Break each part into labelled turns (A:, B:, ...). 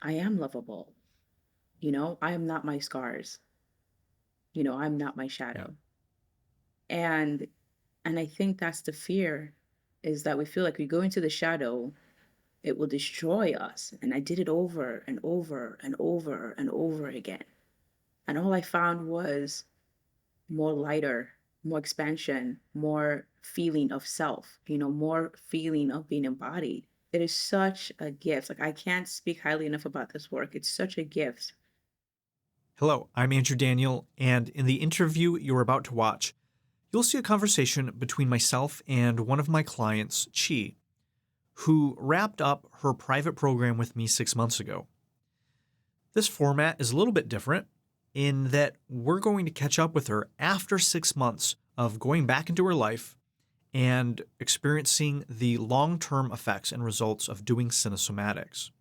A: I am lovable. I am not my scars. I'm not my
B: Yeah.
A: shadow. And and I think that's the fear, is that we feel like we go into the shadow, it will destroy us. And I did it over and over and over and over again. And all I found was more lighter, more expansion, more feeling of self, more feeling of being embodied. It is such a gift. Like, I can't speak highly enough about this work. It's such a gift.
B: Hello, I'm Andrew Daniel, and in the interview you're about to watch, you'll see a conversation between myself and one of my clients, Chi, who wrapped up her private program with me 6 months ago. This format is a little bit different in that we're going to catch up with her after 6 months of going back into her life and experiencing the long-term effects and results of doing Cinesomatics.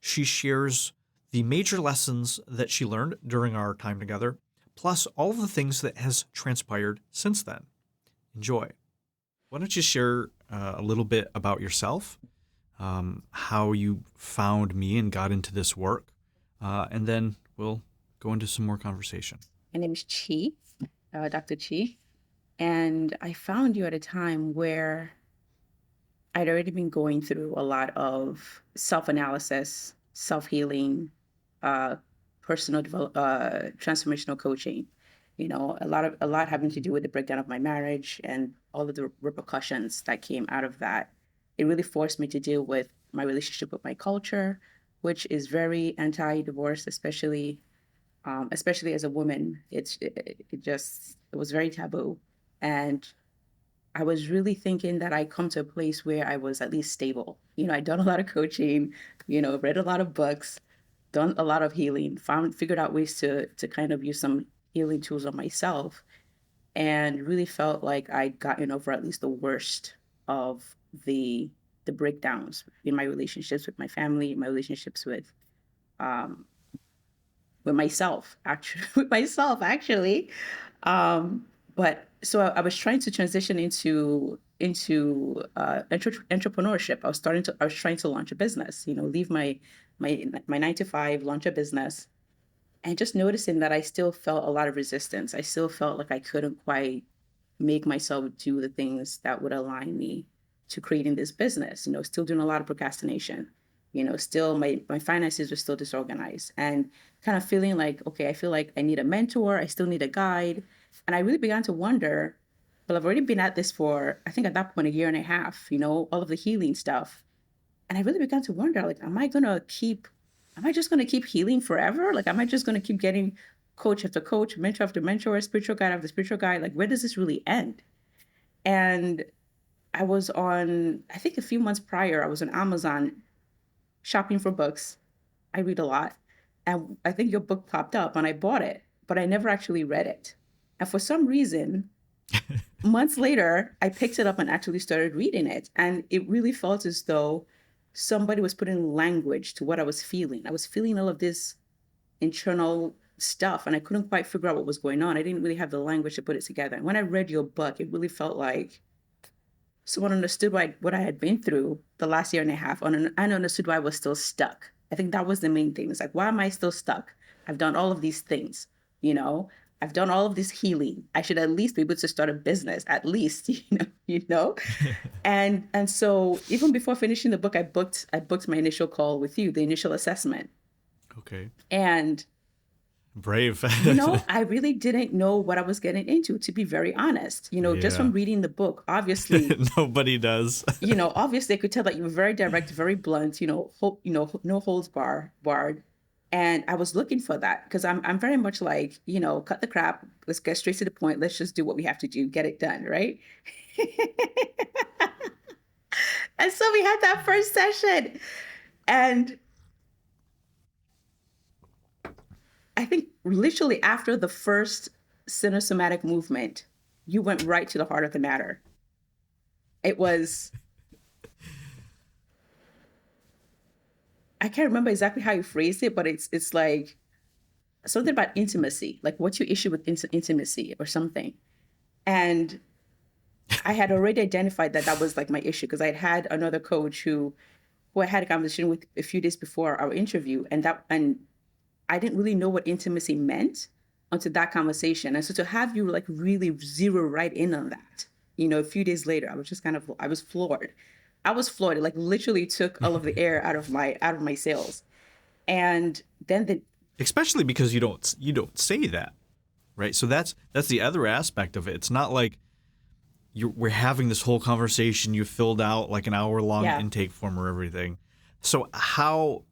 B: She shares the major lessons that she learned during our time together, plus all of the things that has transpired since then. Enjoy. Why don't you share a little bit about yourself, how you found me and got into this work, and then we'll go into some more conversation.
A: My name is Chi, Dr. Chi, and I found you at a time where I'd already been going through a lot of self-analysis, self-healing, uh, transformational coaching. A lot having to do with the breakdown of my marriage and all of the repercussions that came out of that. It really forced me to deal with my relationship with my culture, which is very anti-divorce, especially as a woman. It was very taboo, and I was really thinking that I come to a place where I was at least stable. I'd done a lot of coaching, read a lot of books, done a lot of healing, figured out ways to kind of use some healing tools on myself, and really felt like I'd gotten over at least the worst of the breakdowns in my relationships with my family, my relationships um, with myself, actually, with myself, actually. Um, but so I was trying to transition into entrepreneurship. I was trying to launch a business. Leave my 9 to 5, launch a business, and just noticing that I still felt a lot of resistance. I still felt like I couldn't quite make myself do the things that would align me to creating this business. Still doing a lot of procrastination. Still my finances were still disorganized, and kind of feeling like, okay, I feel like I need a mentor. I still need a guide. And I really began to wonder, well, I've already been at this for, I think at that point, a year and a half, all of the healing stuff. And I really began to wonder, like, am I just going to keep healing forever? Like, am I just going to keep getting coach after coach, mentor after mentor, spiritual guide after spiritual guide? Like, where does this really end? And I think a few months prior, I was on Amazon shopping for books. I read a lot. And I think your book popped up and I bought it, but I never actually read it. And for some reason, months later, I picked it up and actually started reading it. And it really felt as though somebody was putting language to what I was feeling. I was feeling all of this internal stuff and I couldn't quite figure out what was going on. I didn't really have the language to put it together. And when I read your book, it really felt like someone understood what I had been through the last year and a half, and understood why I was still stuck. I think that was the main thing. It's like, why am I still stuck? I've done all of these things, you know. I've done all of this healing. I should at least be able to start a business, at least, you know. And so even before finishing the book, I booked my initial call with you, the initial assessment,
B: Okay.
A: and
B: Brave.
A: I really didn't know what I was getting into, to be very honest. Just
B: Yeah.
A: from reading the book, obviously,
B: Nobody does.
A: obviously I could tell that you were very direct, very blunt, no holds barred. And I was looking for that because I'm very much like, cut the crap. Let's get straight to the point. Let's just do what we have to do, get it done, right? And so we had that first session. And I think literally after the first Cinesomatic movement, you went right to the heart of the matter. It was, I can't remember exactly how you phrased it, but it's like something about intimacy, like what's your issue with intimacy or something. And I had already identified that was like my issue because I'd had another coach who who I had a conversation with a few days before our interview, and I didn't really know what intimacy meant until that conversation. And so to have you like really zero right in on that, a few days later, I was floored. I was floored. It like literally took all of the air out of my sails. And then
B: especially because you don't say that, right? So that's the other aspect of it. It's not like we're having this whole conversation. You filled out like an hour-long intake form or everything. So how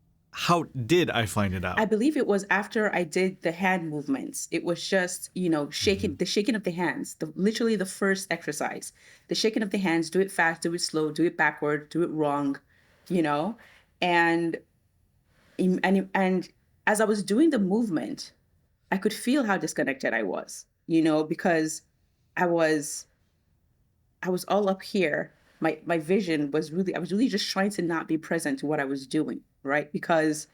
B: did I find it out?
A: I believe it was after I did the hand movements. It was just, shaking, the shaking of the hands, literally the first exercise, the shaking of the hands, do it fast, do it slow, do it backward, do it wrong, and as I was doing the movement, I could feel how disconnected I was, because I was all up here. My vision was I was really just trying to not be present to what I was doing, right? Because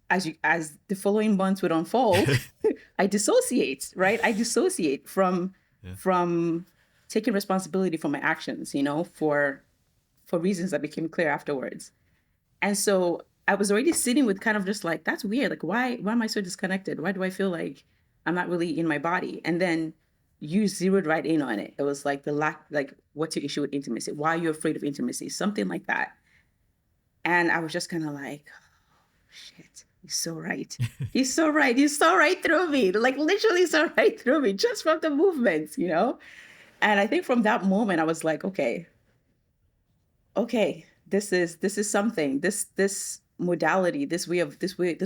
A: as the following months would unfold, I dissociate, right? I dissociate from taking responsibility for my actions, for reasons that became clear afterwards. And so I was already sitting with kind of just like, that's weird. Like, why am I so disconnected? Why do I feel like I'm not really in my body? And then you zeroed right in on it. It was like what's your issue with intimacy? Why are you afraid of intimacy? Something like that. And I was just kind of like, oh, shit, he's so right. He's so right. He's so right through me. Like literally so right through me just from the movements, And I think from that moment, I was like, okay, this is something. This modality, this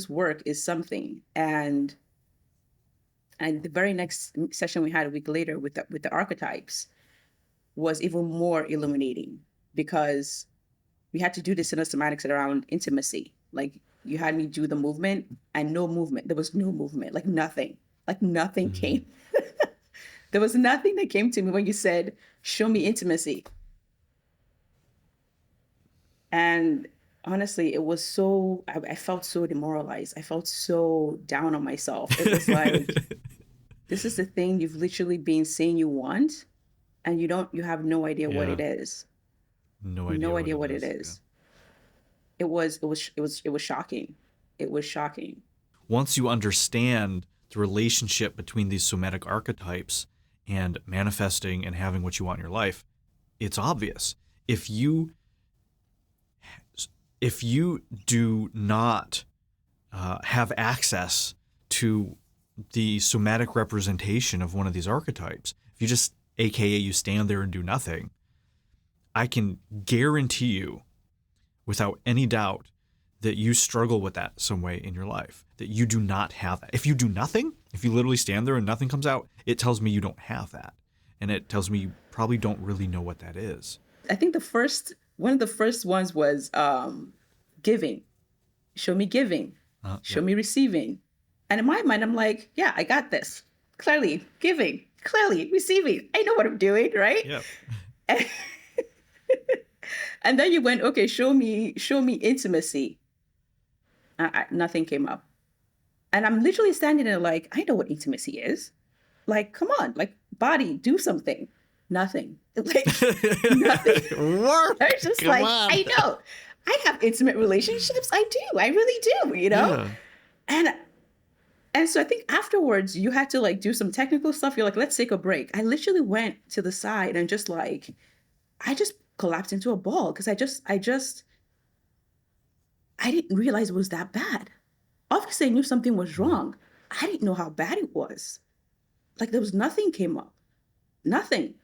A: work is something. And the very next session we had a week later with the archetypes was even more illuminating, because we had to do the cinesomatics around intimacy. Like you had me do the movement and no movement. There was no movement, like nothing came. There was nothing that came to me when you said, show me intimacy. And honestly, it was so, I felt so demoralized. I felt so down on myself. It was like, this is the thing you've literally been saying you want, and you have no idea what it is.
B: No idea
A: what it is. Yeah. It was shocking. It was shocking.
B: Once you understand the relationship between these somatic archetypes and manifesting and having what you want in your life, it's obvious. If you do not have access to the somatic representation of one of these archetypes, if you just, AKA you stand there and do nothing, I can guarantee you without any doubt that you struggle with that some way in your life, that you do not have that. If you do nothing, if you literally stand there and nothing comes out, it tells me you don't have that. And it tells me you probably don't really know what that is.
A: I think one of the first ones was giving. Show me giving. Show me receiving. And in my mind, I'm like, yeah, I got this. Clearly giving, clearly receiving. I know what I'm doing, right?
B: Yep.
A: And then you went, okay, show me intimacy. Nothing came up. And I'm literally standing there like, I know what intimacy is. Like, come on, like body, do something. Nothing. Like, nothing.
B: Work.
A: I was just
B: Come
A: like,
B: on.
A: I know. I have intimate relationships. I do. I really do,
B: Yeah.
A: And so I think afterwards you had to like do some technical stuff. You're like, let's take a break. I literally went to the side and just like, I just collapsed into a ball because I didn't realize it was that bad. Obviously I knew something was wrong. I didn't know how bad it was. Like there was nothing came up. Nothing.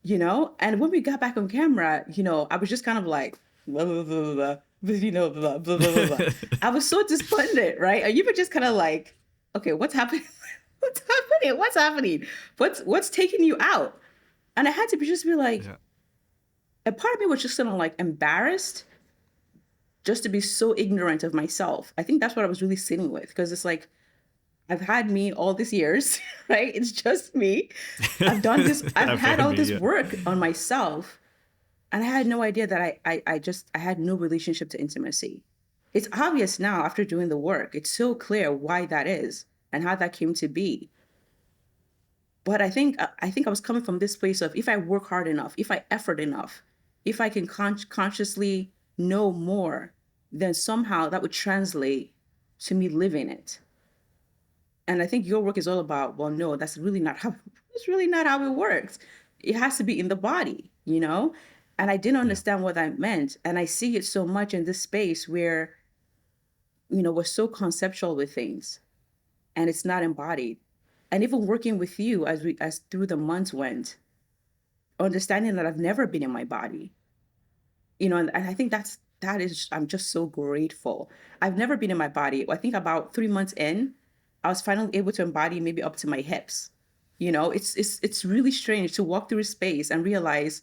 A: And when we got back on camera, I was just kind of like, blah, blah, blah, blah, blah, blah, blah, blah, blah. I was so despondent, right? And you were just kind of like, okay, what's happening? What's happening? What's happening? What's taking you out? And I had to just be like, a part of me was just kind of like embarrassed just to be so ignorant of myself. I think that's what I was really sitting with, because it's like, I've had me all these years, right? It's just me. I've done this. I've had all this work on myself. And I had no idea that I had no relationship to intimacy. It's obvious now after doing the work. It's so clear why that is and how that came to be. But I think I was coming from this place of, if I work hard enough, if I effort enough, if I can consciously know more, then somehow that would translate to me living it. And I think your work is all about, well, no, that's really not how it's really not how it works. It has to be in the body, you know? And I didn't understand what that meant. And I see it so much in this space where, you know, we're so conceptual with things and it's not embodied. And even working with you as through the months went, understanding that I've never been in my body, you know, and I think I'm just so grateful. I've never been in my body. I think about 3 months in, I was finally able to embody maybe up to my hips. You know, it's really strange to walk through a space and realize,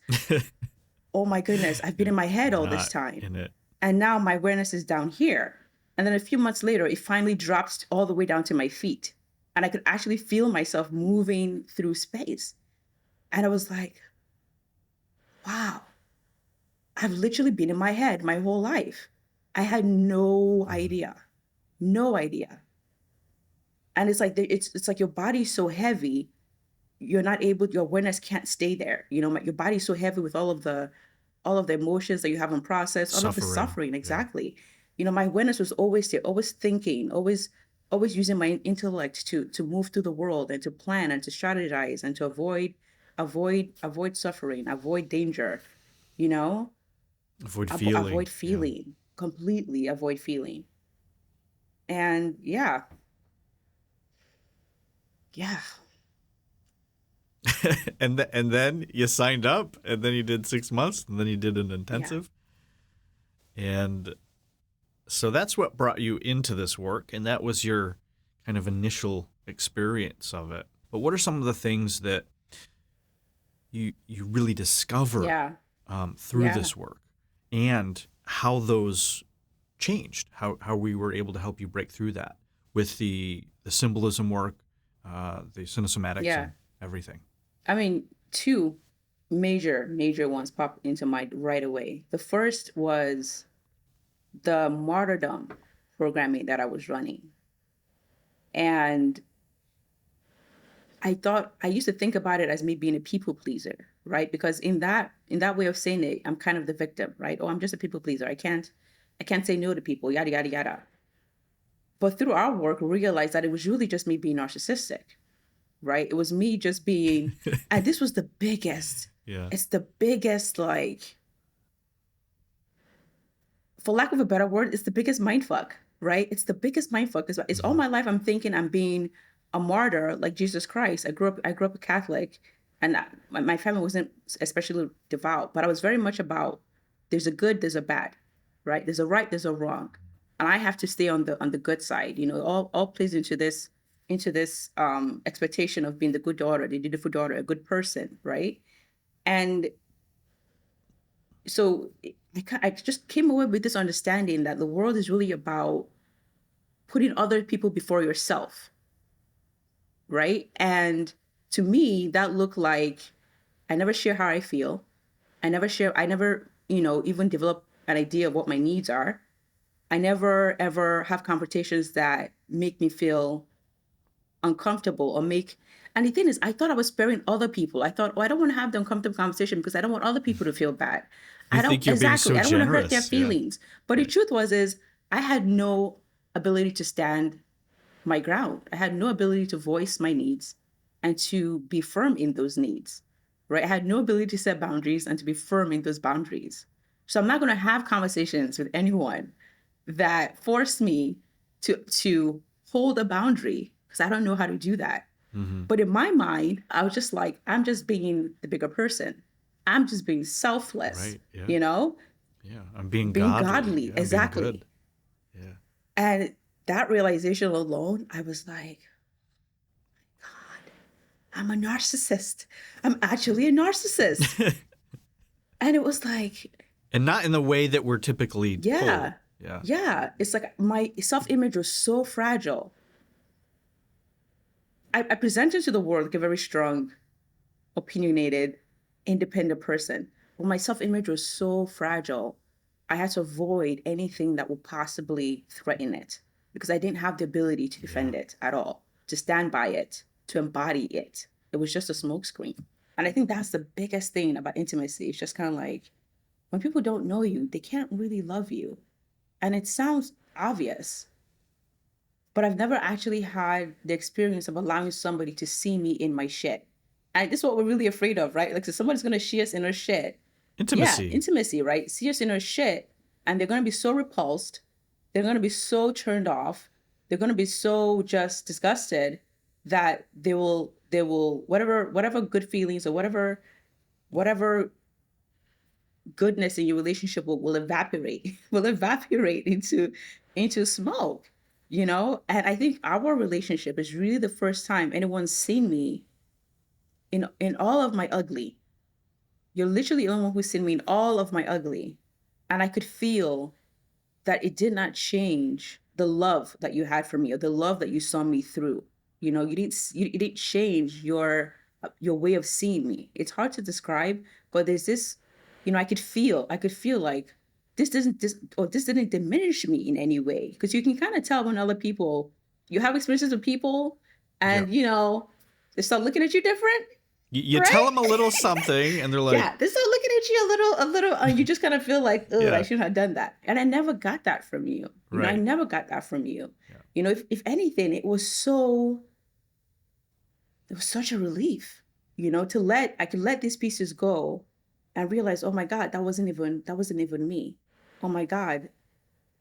A: oh my goodness, I've been in my head all this
B: Not
A: time.
B: in it.
A: And now my awareness is down here. And then a few months later, it finally drops all the way down to my feet. And I could actually feel myself moving through space. And I was like, wow, I've literally been in my head my whole life. I had no idea. No idea. And it's like it's like your body's so heavy, you're not able, your awareness can't stay there. You know, your body's so heavy with all of the emotions that you haven't processed, all of the suffering, exactly. You know, my awareness was always there, always thinking, always using my intellect to move through the world and to plan and to strategize and to avoid suffering, avoid danger, you know,
B: Avoid feeling.
A: avoid feeling, completely avoid feeling. And yeah.
B: and then you signed up, and then you did 6 months, and then you did an intensive. And so that's what brought you into this work, and that was your kind of initial experience of it. But what are some of the things that you really discover through this work, and how those changed, how we were able to help you break through that with the symbolism work, the cinesomatics, and everything?
A: I mean, two major ones popped into mind right away. The first was the Martyrdom programming that I was running. And I used to think about it as me being a people pleaser, right? Because in that way of saying it, I'm kind of the victim, right? Oh, I'm just a people pleaser. I can't say no to people, yada, yada, yada. But through our work, we realized that it was really just me being narcissistic, right? It was me just being, and this was the biggest, it's the biggest, like, for lack of a better word, it's the biggest mindfuck, right? It's the biggest mindfuck. It's all my life I'm thinking I'm being a martyr like Jesus Christ. I grew up a Catholic, and my family wasn't especially devout, but I was very much about there's a good, there's a bad, right? There's a right, there's a wrong, and I have to stay on the good side. You know, all plays into this expectation of being the good daughter, the dutiful daughter, a good person, right? And so I just came away with this understanding that the world is really about putting other people before yourself, right? And to me, that looked like I never share how I feel. I never, you know, even develop an idea of what my needs are. I never, ever have conversations that make me feel uncomfortable and the thing is, I thought I was sparing other people. I thought, oh, I don't want to have the uncomfortable conversation because I don't want other people to feel bad. I don't want to hurt their feelings. But the truth is I had no ability to stand my ground. I had no ability to voice my needs and to be firm in those needs, right? I had no ability to set boundaries and to be firm in those boundaries. So I'm not going to have conversations with anyone that force me to hold a boundary because I don't know how to do that. But in my mind, I was just like, I'm just being the bigger person. I'm just being selfless, you know?
B: Yeah, I'm being godly. Yeah,
A: exactly.
B: Being good. Yeah.
A: And that realization alone, I was like, God, I'm a narcissist. I'm actually a narcissist. And it was like...
B: And not in the way that we're typically told.
A: Yeah. It's like my self-image was so fragile. I presented to the world like a very strong, opinionated, independent person. But my self-image was so fragile. I had to avoid anything that would possibly threaten it because I didn't have the ability to defend it at all, to stand by it, to embody it. It was just a smokescreen. And I think that's the biggest thing about intimacy. It's just kind of like, When people don't know you, they can't really love you. And it sounds obvious, but I've never actually had the experience of allowing somebody to see me in my shit. And this is what we're really afraid of, right? Like, so somebody's going to see us in our shit. Yeah,
B: Intimacy.
A: intimacy, right? See us in our shit, and they're going to be so repulsed. They're going to be so turned off. They're going to be so just disgusted that they will, whatever good feelings or whatever goodness in your relationship will evaporate, will evaporate into smoke, you know? And I think our relationship is really the first time anyone's seen me in all of my ugly. You're literally the only one who's seen me in all of my ugly. And I could feel that it did not change the love that you had for me or the love that you saw me through. You know, you didn't change your way of seeing me. It's hard to describe, but there's this, you know, I could feel like this didn't diminish me in any way. Because you can kind of tell when other people, you have experiences with people
B: Yep.
A: and, you know, they start looking at you different,
B: You tell
A: right?
B: them a little something, and they're like,
A: Yeah, they start looking at you a little, you just kind of feel like, oh, I
B: yeah,
A: shouldn't have done that. And I never got that from you. You know, I
B: right.
A: never got that from you.
B: Yeah.
A: You know, if anything, it was such a relief, you know, I could let these pieces go and realize, oh my God, that wasn't even me. Oh my God.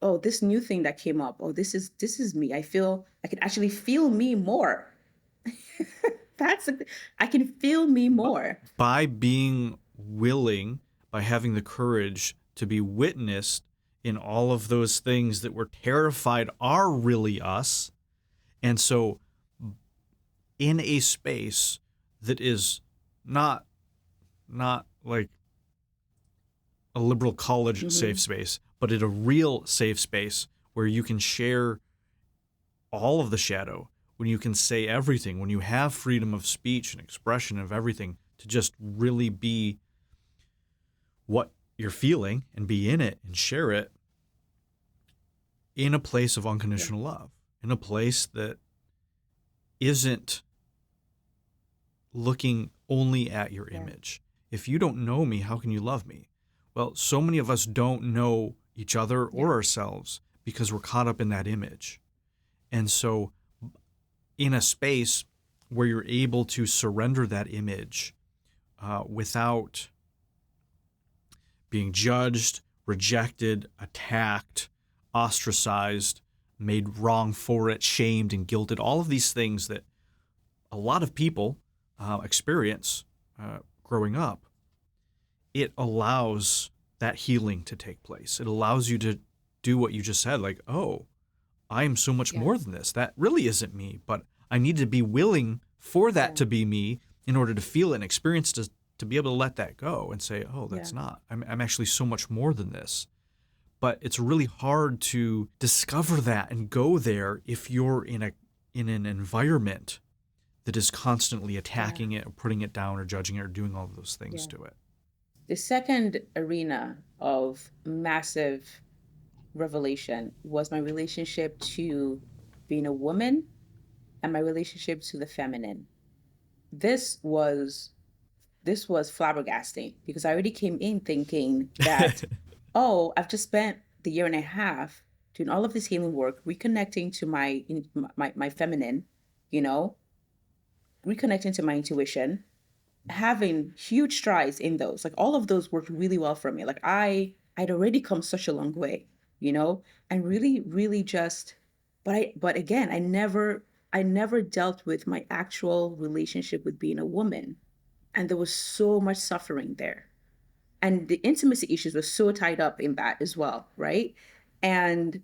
A: Oh, this new thing that came up. Oh, this is me. I can actually feel me more. I can feel me more.
B: By being willing, by having the courage to be witnessed in all of those things that we're terrified are really us. And so, in a space that is not like a liberal college safe space, but in a real safe space where you can share all of the shadow, when you can say everything, when you have freedom of speech and expression of everything, to just really be what you're feeling and be in it and share it in a place of
A: Yeah.
B: unconditional love, in a place that isn't looking only at your
A: Yeah.
B: image. If you don't know me, how can you love me? Well, so many of us don't know each other or
A: Yeah.
B: ourselves because we're caught up in that image. And so, in a space where you're able to surrender that image without being judged, rejected, attacked, ostracized, made wrong for it, shamed and guilted, all of these things that a lot of people experience growing up, it allows that healing to take place. It allows you to do what you just said, like, oh, I am so much
A: Yeah.
B: more than this. That really isn't me, but I need to be willing for that
A: Yeah.
B: to be me in order to feel it and experience to be able to let that go and say, oh,
A: Yeah.
B: that's not. I'm actually so much more than this. But it's really hard to discover that and go there if you're in an environment that is constantly
A: Yeah.
B: attacking it or putting it down or judging it or doing all of those things
A: Yeah.
B: to it.
A: The second arena of massive revelation was my relationship to being a woman and my relationship to the feminine. This was this was flabbergasting because I already came in thinking that, oh, I've just spent the year and a half doing all of this healing work, reconnecting to my feminine, you know, reconnecting to my intuition, having huge strides in those. Like all of those worked really well for me. Like I'd already come such a long way, you know, and really, really just, but again, I never dealt with my actual relationship with being a woman. And there was so much suffering there. And the intimacy issues were so tied up in that as well, right? And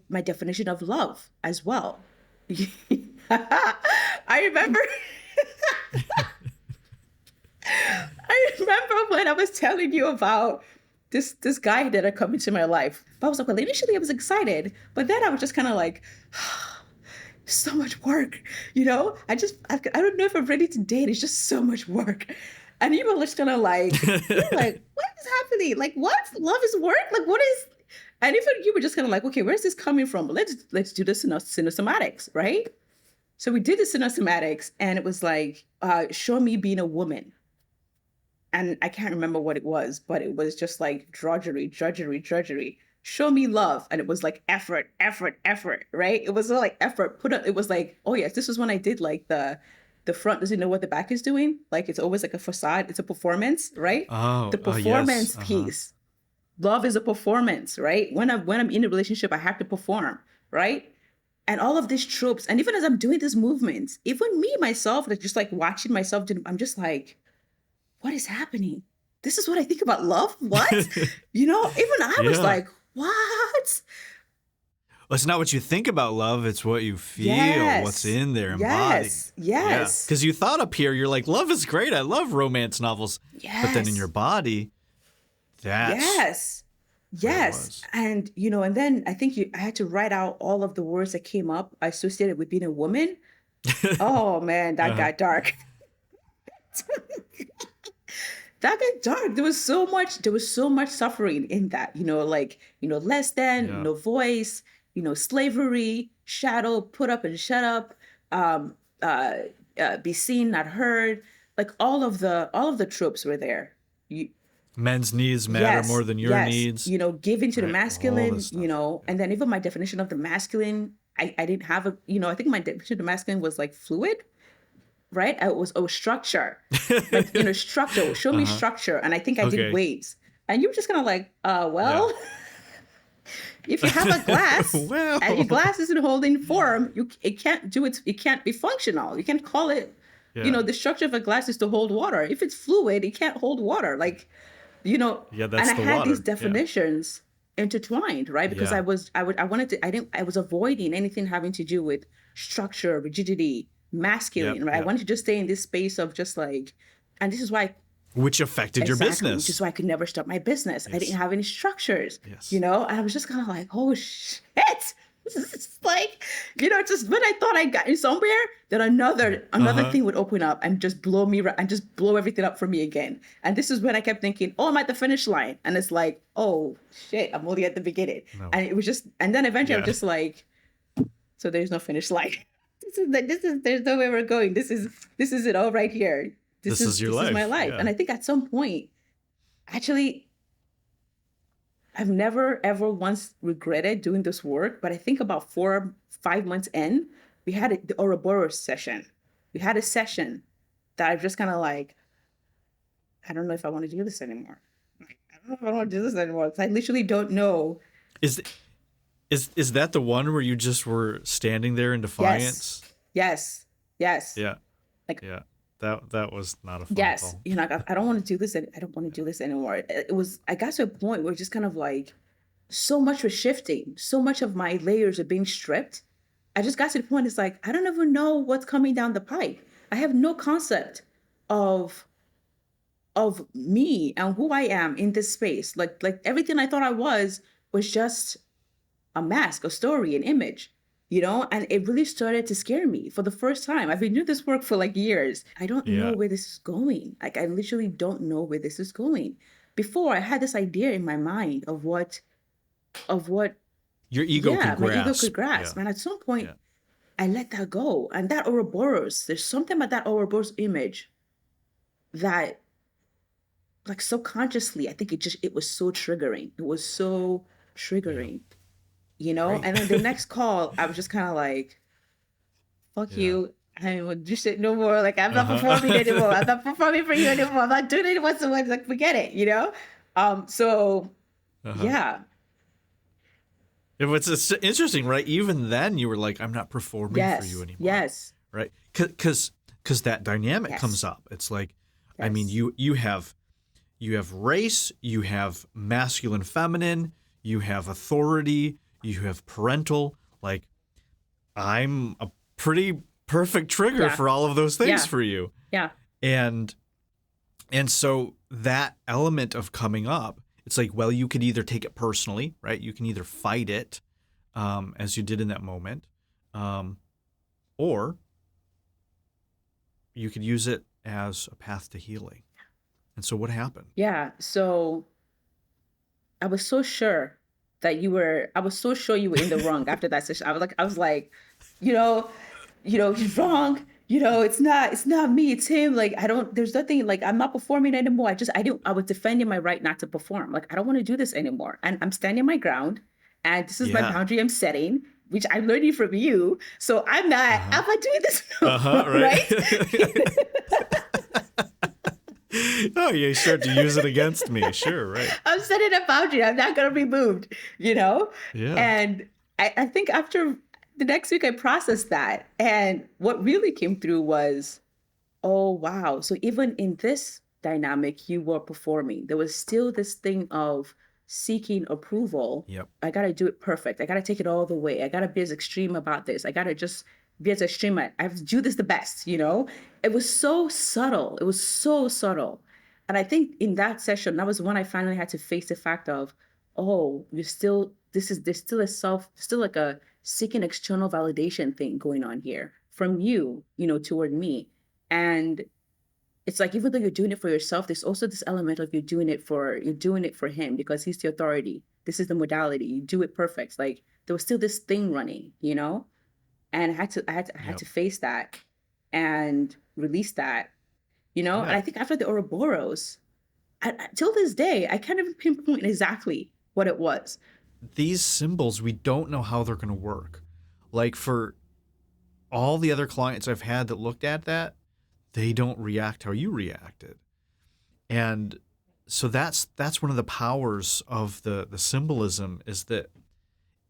A: my definition of love as well. I remember I remember when I was telling you about this guy that had come into my life. But I was like, well, initially I was excited, but then I was just kind of like, so much work, you know? I don't know if I'm ready to date. It's just so much work. And you were just kind of like, you're like, what is happening? Like, what? Love is work? Like, what is? And even you were just kind of like, okay, where's this coming from? Let's do this in cinesomatics, right? So we did the cinesomatics, and it was like, show me being a woman. and I can't remember what it was, but it was just like drudgery, drudgery, drudgery. Show me love. And it was like effort, effort, effort, right? It was like effort put up. It was like, oh yes, this was when I did like the front doesn't know what the back is doing. Like it's always like a facade. It's a performance, right?
B: Oh,
A: The performance
B: yes. Uh-huh.
A: piece. Love is a performance, right? When I'm in a relationship, I have to perform, right? And all of these tropes, and even as I'm doing these movements, even me myself, like just like watching myself, I'm just like, what is happening? This is what I think about love? What? You know, even I was
B: Yeah.
A: like, what?
B: Well, it's not what you think about love, it's what you feel,
A: Yes.
B: what's in there embodied.
A: Yes. Yes.
B: Because you thought up here, you're like, love is great. I love romance novels.
A: Yes.
B: But then in your body, that's
A: Yes.
B: what it
A: Yes.
B: was.
A: And, you know, and then I think I had to write out all of the words that came up associated with being a woman. Oh man, that got dark. That got dark. There was so much suffering in that, you know, like, you know, less than,
B: Yeah.
A: no voice, you know, slavery, shadow, put up and shut up, um, be seen, not heard. Like all of the tropes were there. You,
B: Men's needs matter
A: yes,
B: more than your
A: yes.
B: needs.
A: You know, giving to the
B: Right, all
A: masculine,
B: this
A: you
B: stuff.
A: know, and then even my definition of the masculine, I didn't have a, you know, I think my definition of the masculine was like fluid, right? It was structure, like, you know, structure, show me structure. And I think I
B: Okay.
A: did waves. And you were just kind of like, well, if you have a glass
B: Well.
A: and your glass isn't holding form, it can't do it can't be functional. You can't call it,
B: Yeah.
A: you know, the structure of a glass is to hold water. If it's fluid, it can't hold water. Like, you know,
B: Yeah, that's
A: and I
B: the
A: had
B: water.
A: these
B: Yeah.
A: definitions intertwined, right? Because
B: Yeah.
A: I was avoiding anything having to do with structure, rigidity, masculine,
B: Yep,
A: right? I
B: yep.
A: wanted to just stay in this space of just like, and this is why
B: Which affected your business.
A: which is why I could never start my business. I didn't have any structures,
B: Yes.
A: you know, and I was just kind of like, oh shit. It's like, you know, just when I thought I got in somewhere, then another thing would open up and just blow me and just blow everything up for me again. And this is when I kept thinking, oh, I'm at the finish line. And it's like, oh shit, I'm only at the beginning.
B: No.
A: And it was just, and then eventually I'm
B: Yeah.
A: just like, so there's no finish line. There's nowhere we're going. This is it all right here.
B: This is your
A: this
B: life.
A: is my life.
B: Yeah.
A: And I think at some point, actually, I've never ever once regretted doing this work, but I think about 4-5 months in, we had the ouroboros session. We had a session that I just kind of like, I don't know if I want to do this anymore. Like, I don't know if I want to do this anymore. 'Cause I literally don't know.
B: Is that the one where you just were standing there in defiance?
A: Yes. Yes.
B: Yeah.
A: Like-
B: yeah. That was not a fun
A: Yes.
B: call.
A: You know, I don't want to do this. I don't want to do this anymore. It was, I got to a point where just kind of like, so much was shifting. So much of my layers are being stripped. I just got to the point, it's like, I don't even know what's coming down the pipe. I have no concept of me and who I am in this space. Like everything I thought I was just a mask, a story, an image, you know? And it really started to scare me for the first time. I've been doing this work for like years. I don't know
B: Yeah.
A: where this is going. Like, I literally don't know where this is going. Before, I had this idea in my mind of what
B: Your ego could grasp.
A: my ego could grasp.
B: Yeah.
A: And at some point,
B: Yeah.
A: I let that go. And that ouroboros, there's something about that ouroboros image that, like, subconsciously, I think it was so triggering. It was so triggering, you know?
B: Right.
A: And then the next call, I was just kind of like, fuck
B: Yeah.
A: you. I don't want to do shit no more. Like, I'm not performing anymore. I'm not performing for you anymore. I'm not doing it whatsoever. Like, forget it, you know? So,
B: Uh-huh.
A: yeah.
B: It's interesting, right? Even then, you were like, "I'm not performing for you anymore."
A: Yes.
B: Right? Because that dynamic
A: Yes.
B: comes up. It's like, I mean,
A: Yes.
B: you have race, you have masculine, feminine, you have authority, you have parental. Like, I'm a pretty perfect trigger
A: Yeah.
B: for all of those things
A: Yeah.
B: for you.
A: Yeah.
B: And so that element of coming up, it's like, well, you could either take it personally, right? You can either fight it, as you did in that moment, or you could use it as a path to healing. And so what happened?
A: Yeah. So I was so sure you were in the wrong after that session. I was like, you're wrong. it's not me, it's him. Like, there's nothing, like, I'm not performing anymore. I was defending my right not to perform. Like, I don't want to do this anymore. And I'm standing my ground. And this is my
B: Yeah.
A: boundary I'm setting, which I'm learning from you. So I'm
B: Uh-huh.
A: not doing this no more, right?
B: Right. Oh, you start to use it against me. Sure, right.
A: I'm setting a boundary. I'm not going to be moved, you know?
B: Yeah.
A: And I think after the next week, I processed that. And what really came through was, oh, wow. So even in this dynamic, you were performing. There was still this thing of seeking approval.
B: Yep.
A: I got to do it perfect. I got to take it all the way. I got to be as extreme about this. I got to just be as extreme. I have to do this the best, you know? It was so subtle. It was so subtle. And I think in that session, that was when I finally had to face the fact of, oh, there's still like a seeking external validation thing going on here from you, toward me. And it's like, even though you're doing it for yourself, there's also this element of you're doing it for him because he's the authority. This is the modality. You do it perfect. Like, there was still this thing running, and I had to face that and release that, And
B: Yeah.
A: I think after the ouroboros, till this day, I can't even pinpoint exactly what it was.
B: These symbols, we don't know how they're going to work. Like, for all the other clients I've had that looked at that, they don't react how you reacted. And so that's one of the powers of the symbolism, is that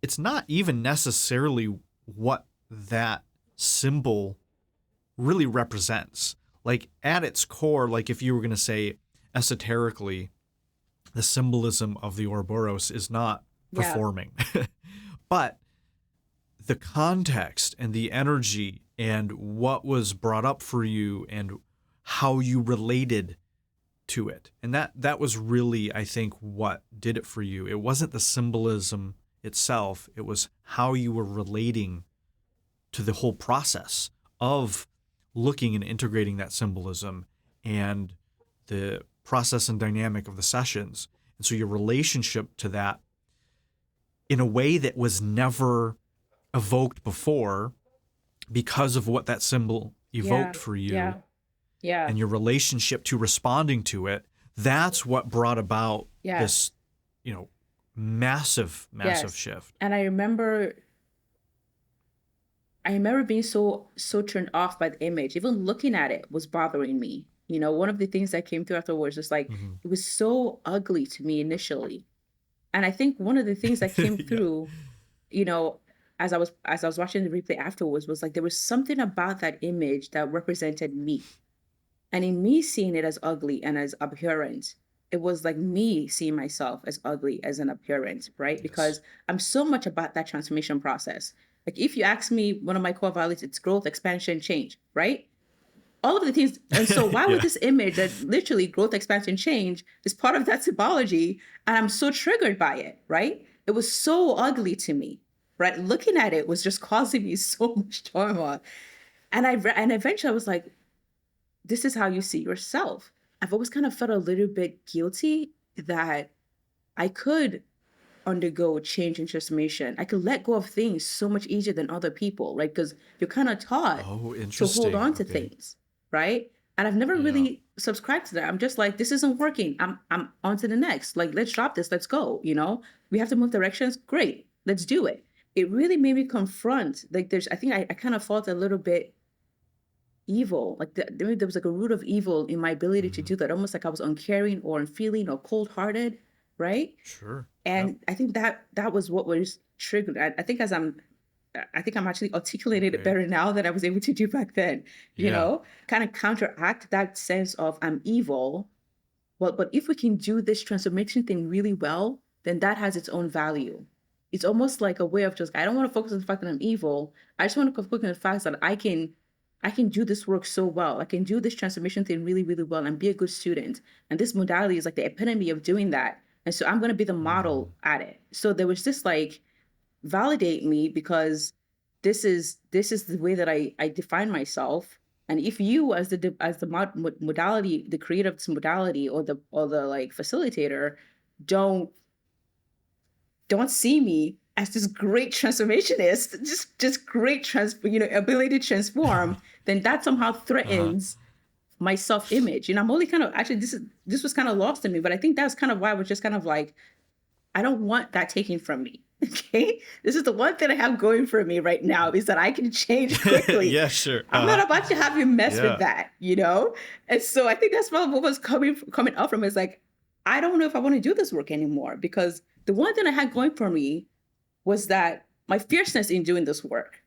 B: it's not even necessarily what that symbol really represents. Like, at its core, like if you were going to say esoterically, the symbolism of the ouroboros is not performing. But the context and the energy and what was brought up for you and how you related to it. And that was really, I think, what did it for you. It wasn't the symbolism itself. It was how you were relating to the whole process of looking and integrating that symbolism and the process and dynamic of the sessions. And so your relationship to that in a way that was never evoked before because of what that symbol evoked for you and your relationship to responding to it, that's what brought about this, massive shift.
A: And I remember being so turned off by the image. Even looking at it was bothering me. One of the things that came through afterwards was like, it was so ugly to me initially. And I think one of the things that came through, as I was watching the replay afterwards, was like, there was something about that image that represented me. And in me seeing it as ugly and as abhorrent, it was like me seeing myself as ugly, as an abhorrent, right?
B: Yes.
A: Because I'm so much about that transformation process. Like, if you ask me, one of my core values, it's growth, expansion, change, right? All of the things. And so why would this image that literally growth, expansion, change is part of that symbology, and I'm so triggered by it, right? It was so ugly to me, right? Looking at it was just causing me so much turmoil. And eventually I was like, this is how you see yourself. I've always kind of felt a little bit guilty that I could undergo change and transformation. I could let go of things so much easier than other people, right? Because you're kind of taught to hold on to things, right? And I've never really subscribed to that. I'm just like, this isn't working. I'm on to the next. Like, let's drop this. Let's go. We have to move directions. Great. Let's do it. It really made me confront, like, I think I kind of felt a little bit evil. Like, there was like a root of evil in my ability to do that. Almost like I was uncaring or unfeeling or cold-hearted, right?
B: Sure.
A: And I think that was what was triggered. I think I'm actually articulating it better now than I was able to do back then, kind of counteract that sense of I'm evil. Well, but if we can do this transformation thing really well, then that has its own value. It's almost like a way of just, I don't want to focus on the fact that I'm evil. I just want to focus on the fact that I can do this work so well. I can do this transformation thing really, really well and be a good student. And this modality is like the epitome of doing that. And so I'm going to be the model at it. So there was this like, validate me, because this is the way that I define myself. And if you as the modality, the creator of this modality, or the like facilitator, don't see me as this great transformationist, just great ability to transform, then that somehow threatens my self-image. And I'm only kind of, actually, this was kind of lost in me, but I think that's kind of why I was just kind of like, I don't want that taken from me. Okay. This is the one thing I have going for me right now, is that I can change quickly.
B: Yeah, sure.
A: I'm not about to have you mess with that, you know? And so I think that's what was coming up from, is like, I don't know if I want to do this work anymore, because the one thing I had going for me was that my fierceness in doing this work.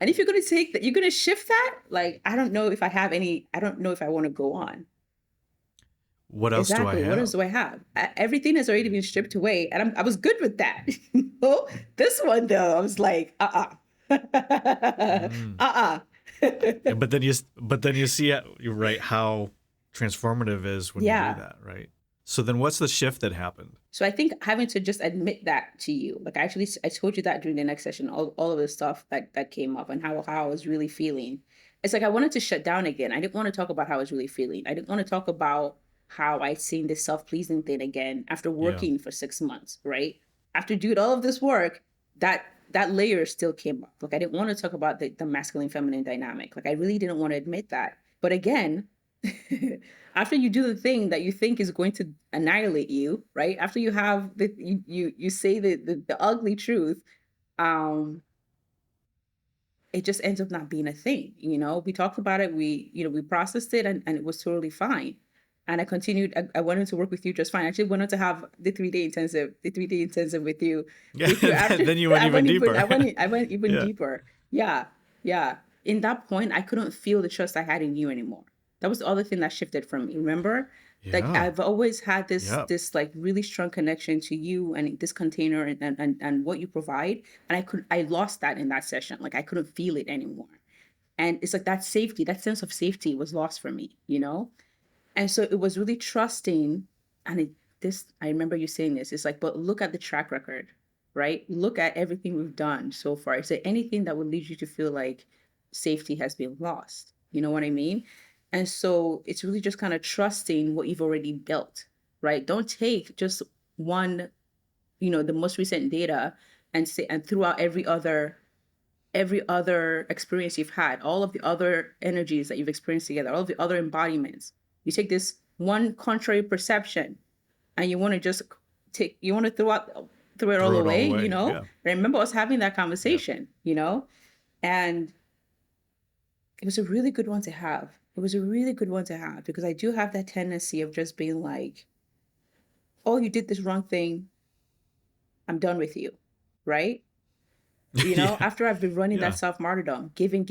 A: And if you're going to take that, you're going to shift that. Like, I don't know if I want to go on.
B: What else do I have?
A: What else do I have? Everything has already been stripped away, and I was good with that. This one though, I was like,
B: But then you see it, you're right, how transformative is when you do that, right? So then what's the shift that happened?
A: So I think having to just admit that to you, like I told you that during the next session, all of the stuff that came up and how I was really feeling. It's like I wanted to shut down again. I didn't want to talk about how I was really feeling. I didn't want to talk about how I'd seen this self-pleasing thing again after working for 6 months, right? After doing all of this work, that layer still came up. Like I didn't want to talk about the masculine feminine dynamic. Like I really didn't want to admit that. But again, after you do the thing that you think is going to annihilate you, right? After you have you say the ugly truth, it just ends up not being a thing. You know, we talked about it, we processed it, and it was totally fine. And I continued. I went into work with you just fine. I actually went on to have the 3-day intensive with you.
B: Yeah, then you went even deeper.
A: I went even deeper. Yeah. In that point, I couldn't feel the trust I had in you anymore. That was the other thing that shifted from me. Remember, like I've always had this like really strong connection to you and this container and what you provide. And I lost that in that session. Like I couldn't feel it anymore. And it's like that safety, that sense of safety was lost for me, you know? And so it was really trusting. And I remember you saying this, it's like, but look at the track record, right? Look at everything we've done so far. Is there anything that would lead you to feel like safety has been lost? You know what I mean? And so it's really just kind of trusting what you've already built, right? Don't take just one, the most recent data and throughout every other experience you've had, all of the other energies that you've experienced together, all of the other embodiments. You take this one contrary perception and you want to just throw it all away, you know? Yeah. I remember us having that conversation, you know? And it was a really good one to have. It was a really good one to have, because I do have that tendency of just being like, oh, you did this wrong thing, I'm done with you, right? You know, after I've been running that self-martyrdom, giving.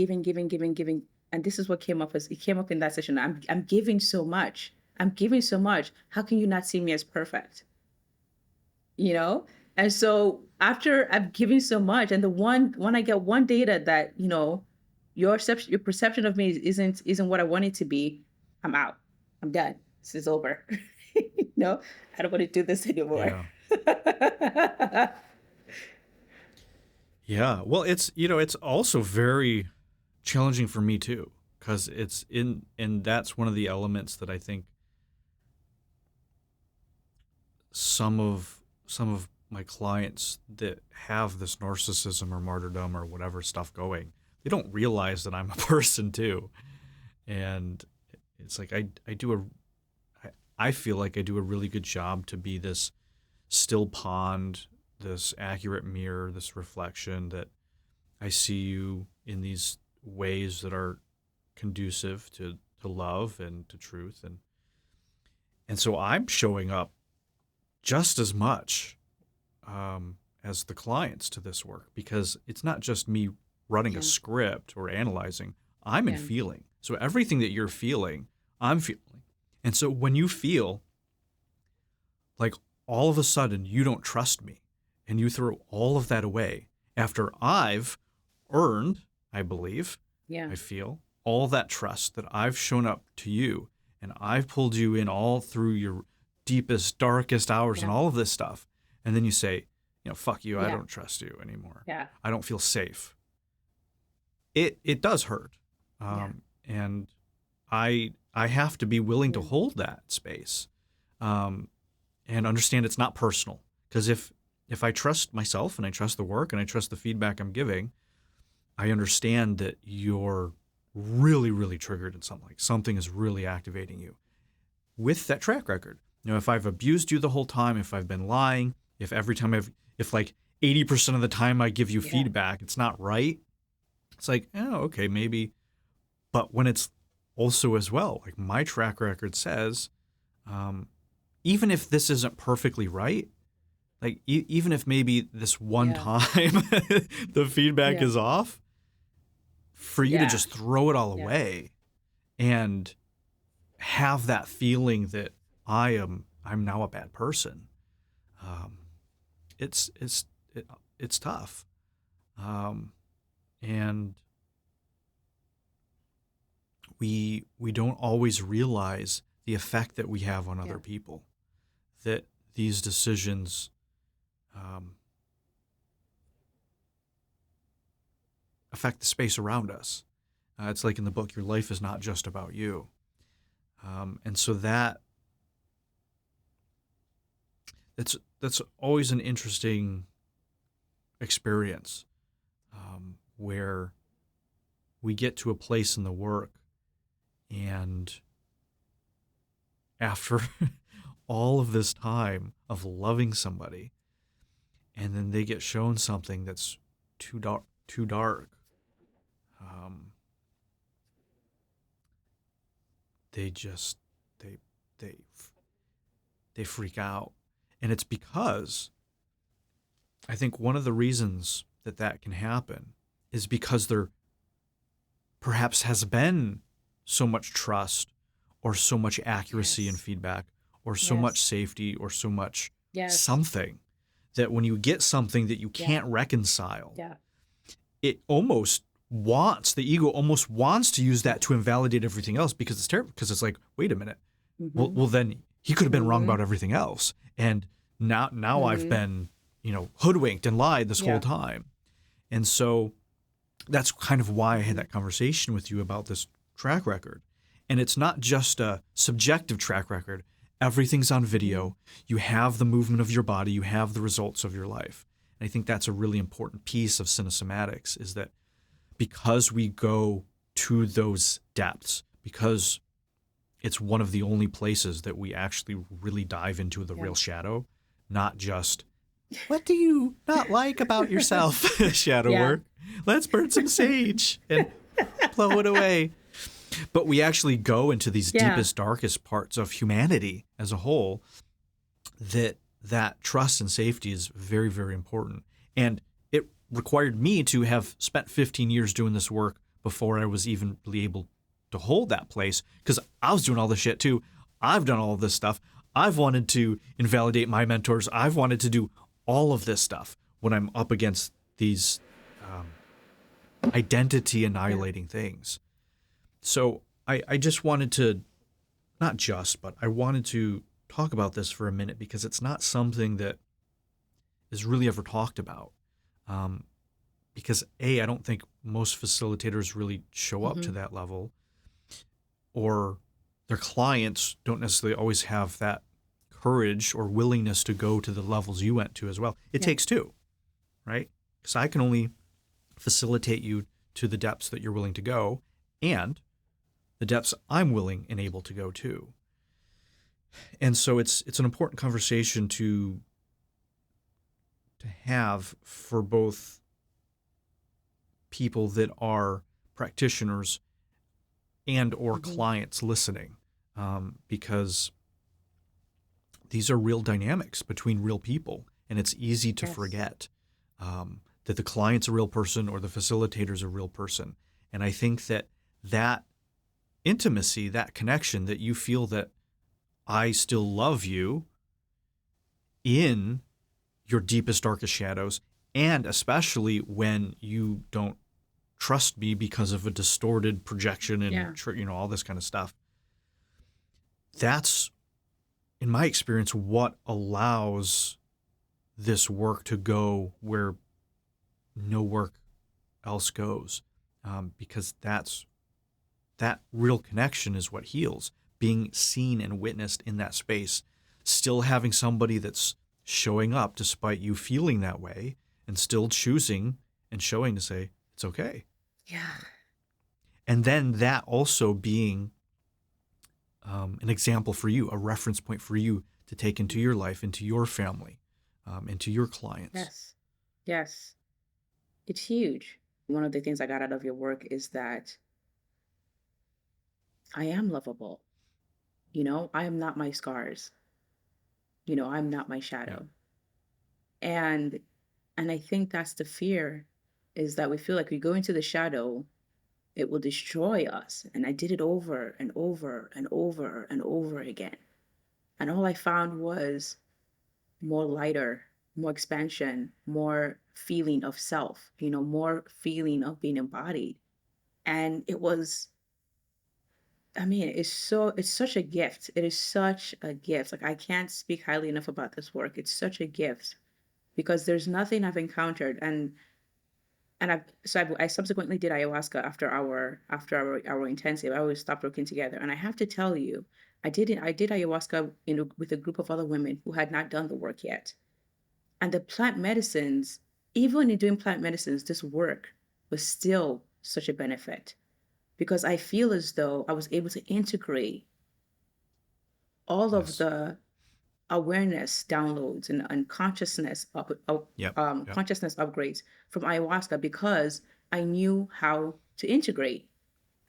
A: And this is what came up in that session. I'm giving so much. How can you not see me as perfect? You know? And so after I'm giving so much, and when I get one data that, your perception of me isn't what I want it to be, I'm out. I'm done. This is over. No, I don't want to do this anymore.
B: Yeah. Well, it's also very challenging for me too, because and that's one of the elements that I think some of my clients that have this narcissism or martyrdom or whatever stuff going, they don't realize that I'm a person too. And it's like I feel like I do a really good job to be this still pond, this accurate mirror, this reflection, that I see you in these ways that are conducive to love and to truth. And so I'm showing up just as much as the clients to this work, because it's not just me running a script or analyzing. I'm in feeling. So everything that you're feeling, I'm feeling. And so when you feel like all of a sudden you don't trust me and you throw all of that away after I've earned, I believe, I feel all that trust that I've shown up to you, and I've pulled you in all through your deepest, darkest hours and all of this stuff. And then you say, fuck you, I don't trust you anymore. Yeah. I don't feel safe. It does hurt. And I have to be willing to hold that space and understand it's not personal. Because if I trust myself and I trust the work and I trust the feedback I'm giving, I understand that you're really, really triggered in something, like something is really activating you with that track record. You know, if I've abused you the whole time, if I've been lying, if every time if like 80% of the time I give you feedback, it's not right. It's like, oh, okay, maybe. But when it's also as well, like my track record says, even if this isn't perfectly right, like even if maybe this one time the feedback is off, for you to just throw it all away and have that feeling that I'm now a bad person, it's tough, and we don't always realize the effect that we have on other people, that these decisions affect the space around us. It's like in the book, your life is not just about you. And so that's always an interesting experience, where we get to a place in the work, and after all of this time of loving somebody, and then they get shown something that's too dark, they freak out. And it's because I think one of the reasons that can happen is because there perhaps has been so much trust or so much accuracy in feedback or so much safety or so much something, that when you get something that you can't reconcile, it almost the ego almost wants to use that to invalidate everything else, because it's terrible, because it's like, wait a minute, well then he could have been wrong about everything else, and now I've been, hoodwinked and lied this whole time. And so that's kind of why I had that conversation with you about this track record. And it's not just a subjective track record. Everything's on video. You have the movement of your body. You have the results of your life. And I think that's a really important piece of Cinesomatics, is that because we go to those depths, because it's one of the only places that we actually really dive into the real shadow, not just, what do you not like about yourself? Shadow work. Let's burn some sage and blow it away. But we actually go into these deepest, darkest parts of humanity as a whole, that trust and safety is very, very important. And it required me to have spent 15 years doing this work before I was even really able to hold that place, because I was doing all this shit too. I've done all of this stuff. I've wanted to invalidate my mentors. I've wanted to do all of this stuff when I'm up against these identity annihilating things. So I just wanted to, but I wanted to talk about this for a minute, because it's not something that is really ever talked about. Because I don't think most facilitators really show up to that level, or their clients don't necessarily always have that courage or willingness to go to the levels you went to as well. It takes two, right? Because I can only facilitate you to the depths that you're willing to go, and the depths I'm willing and able to go to. And so it's an important conversation to have for both people that are practitioners and or clients listening, because these are real dynamics between real people, and it's easy to forget that the client's a real person or the facilitator's a real person. And I think that intimacy, that connection, that you feel that I still love you in your deepest, darkest shadows, and especially when you don't trust me because of a distorted projection and all this kind of stuff. That's, in my experience, what allows this work to go where no work else goes, because that real connection is what heals. Being seen and witnessed in that space, still having somebody that's showing up despite you feeling that way, and still choosing and showing to say, it's okay.
A: Yeah.
B: And then that also being an example for you, a reference point for you to take into your life, into your family, into your clients.
A: Yes. Yes. It's huge. One of the things I got out of your work is that I am lovable. I am not my scars. I'm not my
B: Yeah.
A: shadow. And I think that's the fear, is that we feel like we go into the shadow, it will destroy us. And I did it over and over and over and over again. And all I found was more lighter, more expansion, more feeling of self, more feeling of being embodied. And it's such a gift. It is such a gift. Like, I can't speak highly enough about this work. It's such a gift because there's nothing I've encountered. I subsequently did ayahuasca after our intensive. I always stopped working together. And I have to tell you, I did ayahuasca with a group of other women who had not done the work yet. And the plant medicines, even in doing plant medicines, this work was still such a benefit, because I feel as though I was able to integrate all of
B: Yes.
A: the awareness downloads and consciousness
B: Yep.
A: consciousness upgrades from ayahuasca, because I knew how to integrate.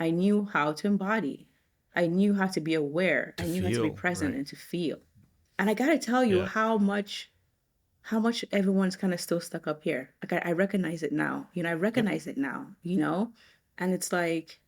A: I knew how to embody. I knew how to be aware. I knew how to be
B: Feel,
A: present
B: right.
A: and to feel. And I got to tell you
B: Yeah.
A: how much everyone's kind of still stuck up here. Like, I recognize it now. I recognize it now, and it's like,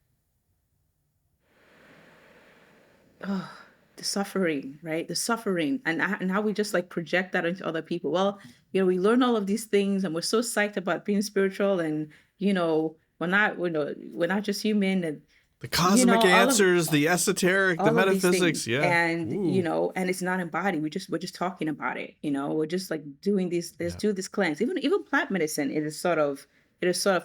A: oh, the suffering, right? The suffering, and how we just like project that into other people. Well, we learn all of these things, and we're so psyched about being spiritual, and we're not just human, and
B: The cosmic
A: all of
B: answers, the esoteric, the
A: these
B: metaphysics.
A: things,
B: Yeah.
A: and
B: Ooh.
A: and it's not embodied. We're just talking about it. We're just like doing these. Let's
B: Yeah.
A: do this cleanse. Even plant medicine, it is sort of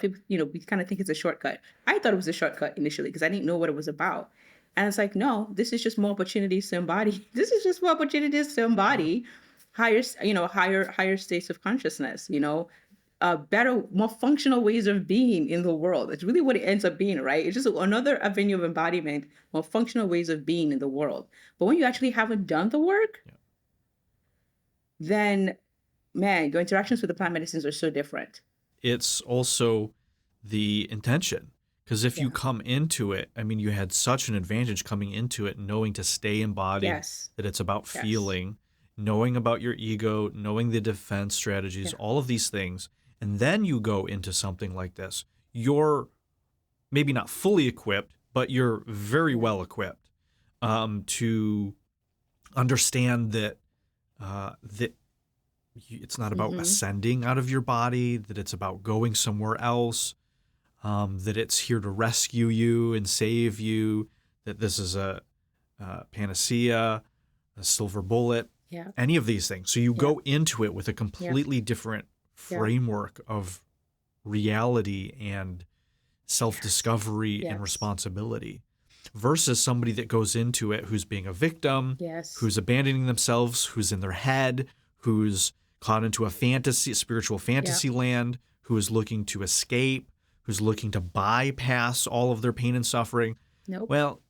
A: people. We kind of think it's a shortcut. I thought it was a shortcut initially because I didn't know what it was about. And it's like, no, this is just more opportunities to embody. This is just more opportunities to embody higher states of consciousness. Better, more functional ways of being in the world. It's really what it ends up being, right? It's just another avenue of embodiment, more functional ways of being in the world. But when you actually haven't done the work, then, man, your interactions with the plant medicines are so different.
B: It's also the intention. Because if you
A: Yeah.
B: come into it, I mean, you had such an advantage coming into it, knowing to stay embodied,
A: Yes.
B: that it's about
A: Yes.
B: feeling, knowing about your ego, knowing the defense strategies,
A: Yeah.
B: all of these things. And then you go into something like this. You're maybe not fully equipped, but you're very well equipped to understand that it's not about ascending out of your body, that it's about going somewhere else. That it's here to rescue you and save you, that this is a panacea, a silver bullet,
A: Yeah.
B: any of these things. So you go into it with a completely different framework of reality and self-discovery and
A: Yes.
B: responsibility, versus somebody that goes into it who's being a victim,
A: Yes.
B: who's abandoning themselves, who's in their head, who's caught into a spiritual fantasy land, who is looking to escape, who's looking to bypass all of their pain and suffering.
A: Nope.
B: Well,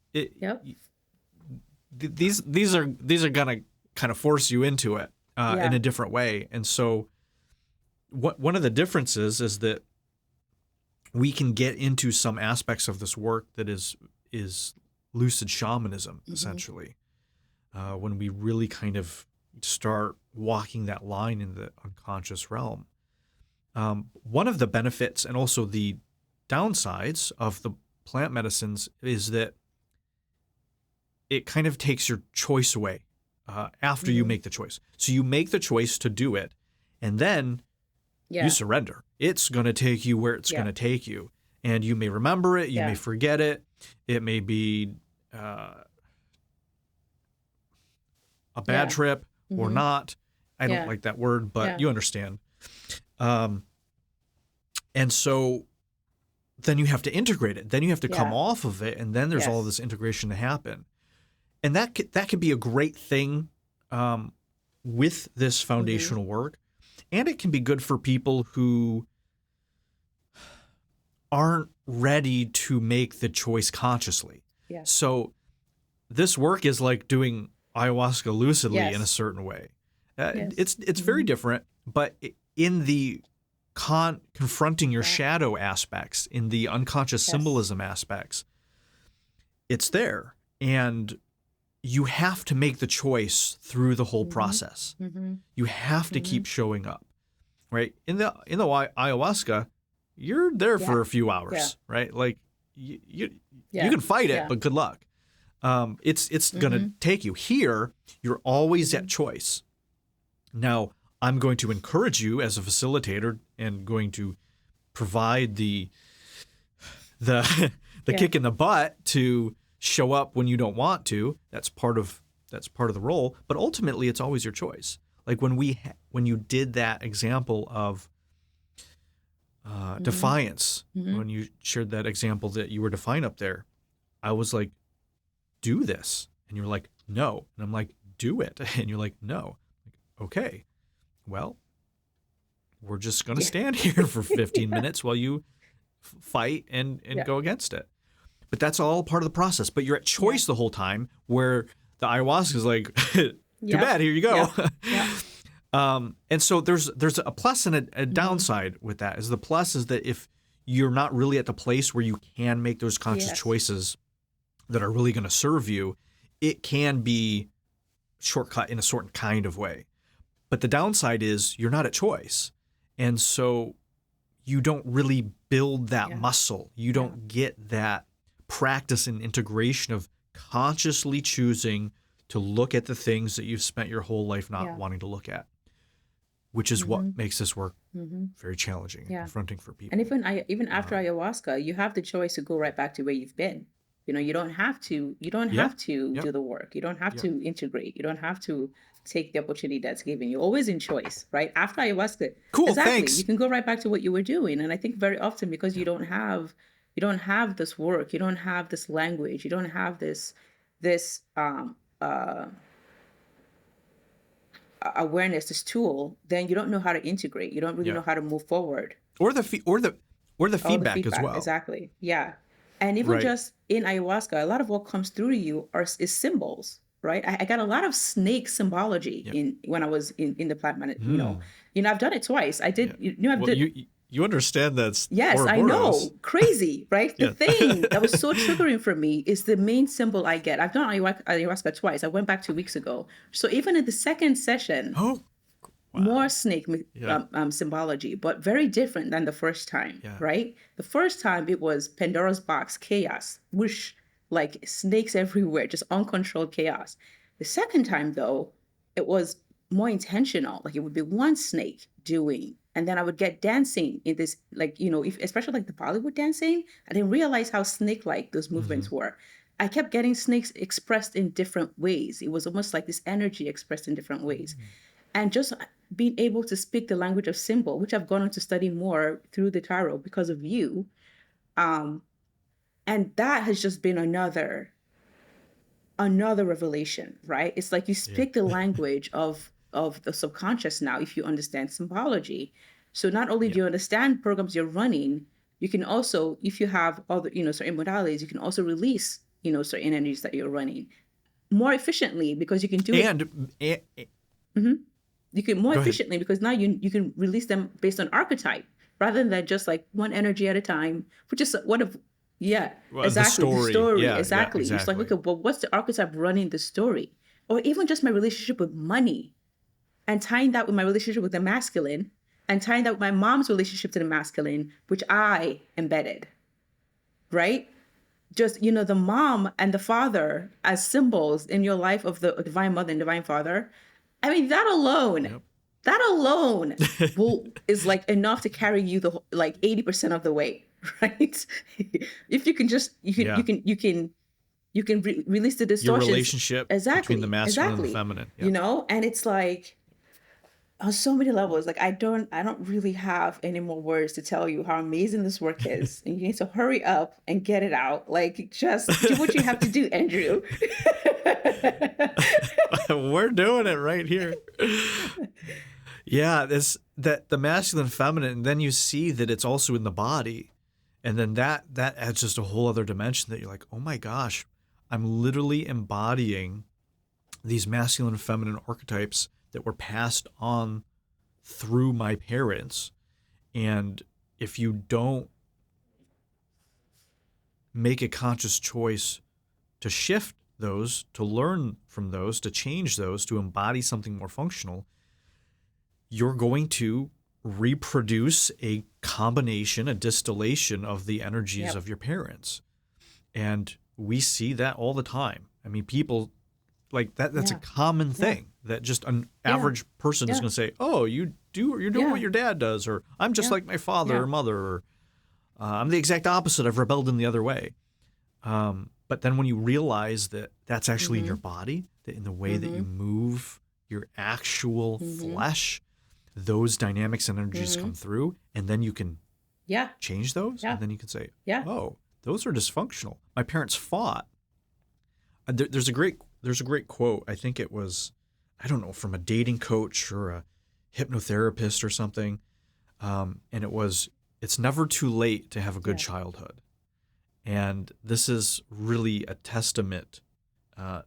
B: these are gonna kind of force you into it in a different way. And so, one of the differences is that we can get into some aspects of this work that is lucid shamanism, essentially, when we really kind of start walking that line in the unconscious realm. One of the benefits and also the downsides of the plant medicines is that it kind of takes your choice away after you make the choice. So you make the choice to do it, and then you surrender. It's going to take you where it's going to take you. And you may remember it, you may forget it. It may be a bad trip or not. I don't like that word, but you understand. And so then you have to integrate it. Then you have to come off of it, and then there's all this integration to happen. And that could be a great thing with this foundational work. And it can be good for people who aren't ready to make the choice consciously.
A: Yes.
B: So this work is like doing ayahuasca lucidly in a
A: Yes.
B: certain way.
A: Yes.
B: It's very different, but in the confronting your shadow aspects, in the unconscious symbolism aspects, it's there. And you have to make the choice through the whole process. You have to keep showing up, right? In the ayahuasca, you're there for a few hours, right? Like you can fight it, but good luck. It's gonna take you. Here, you're always at choice. Now, I'm going to encourage you as a facilitator and going to provide the kick in the butt to show up when you don't want to. That's part of the role. But ultimately, it's always your choice. Like when you did that example of defiance, when you shared that example that you were defined up there, I was like, do this. And you're like, no. And I'm like, do it. And you're like, no. Like, okay, well, we're just going to stand here for 15 minutes while you fight and go against it. But that's all part of the process. But you're at choice the whole time, where the ayahuasca is like, too bad, here you go. And so there's a plus and a downside with that. The plus is that if you're not really at the place where you can make those conscious choices that are really going to serve you, it can be shortcut in a certain kind of way. But the downside is you're not at choice. And so you don't really build that muscle. You don't get that practice and integration of consciously choosing to look at the things that you've spent your whole life not wanting to look at, which is what makes this work very challenging and confronting for people.
A: And even after ayahuasca, you have the choice to go right back to where you've been. You know, you don't have to do the work. You don't have to integrate. You don't have to take the opportunity that's given. You're always in choice, right? After ayahuasca,
B: Thanks.
A: You can go right back to what you were doing. And I think very often, because you don't have this work, you don't have this language, you don't have this awareness, this tool, then you don't know how to integrate. You don't really know how to move forward.
B: Or the feedback as well.
A: Exactly. Yeah. And even just in ayahuasca, a lot of what comes through to you is symbols, right? I got a lot of snake symbology when I was in the plant management. You know, I've done it twice. I did.
B: You understand that's
A: yes,
B: ouroboros.
A: I know, crazy, right? The thing that was so triggering for me is the main symbol I get. I've done ayahuasca twice. I went back 2 weeks ago. So even in the second session, more snake symbology, but very different than the first time, right? The first time it was Pandora's box, chaos, whoosh, like snakes everywhere, just uncontrolled chaos. The second time, though, it was more intentional. Like it would be one snake doing, and then I would get dancing in this, like, you know, especially like the Bollywood dancing. I didn't realize how snake-like those movements were. I kept getting snakes expressed in different ways. It was almost like this energy expressed in different ways. And just being able to speak the language of symbol, which I've gone on to study more through the tarot because of you. And that has just been another revelation, right? It's like you speak the language of the subconscious now, if you understand symbology. So not only do you understand programs you're running, you can also, if you have other, certain modalities, you can also release, certain energies that you're running more efficiently, because you can do it. You can more efficiently because now you can release them based on archetype rather than just like one energy at a time, which is one of exactly the story. Exactly. It's like, okay, well, what's the archetype running the story? Or even just my relationship with money, and tying that with my relationship with the masculine, and tying that with my mom's relationship to the masculine, which I embedded, right? Just, the mom and the father as symbols in your life of the divine mother and divine father. I mean, that alone is like enough to carry you 80% of the way, right? If you can just, you can release the distortions.
B: Your relationship between the masculine and the feminine.
A: And it's like, on so many levels, like I don't really have any more words to tell you how amazing this work is. And you need to hurry up and get it out. Like, just do what you have to do, Andrew.
B: We're doing it right here. Yeah, that the masculine, feminine, and then you see that it's also in the body. And then that adds just a whole other dimension that you're like, oh my gosh, I'm literally embodying these masculine and feminine archetypes that were passed on through my parents. And if you don't make a conscious choice to shift those, to learn from those, to change those, to embody something more functional, you're going to reproduce a combination, a distillation of the energies of your parents. And we see that all the time. I mean, people like that's a common thing that just an average person is going to say, oh, you're doing what your dad does, or I'm just like my father or mother, or I'm the exact opposite. I've rebelled in the other way. But then when you realize that that's actually in your body, that in the way that you move your actual flesh, those dynamics and energies come through, and then you can change those. And then you can say, oh, those are dysfunctional. My parents fought. There's a great quote. I think it was, I don't know, from a dating coach or a hypnotherapist or something. And it was, it's never too late to have a good childhood. And this is really a testament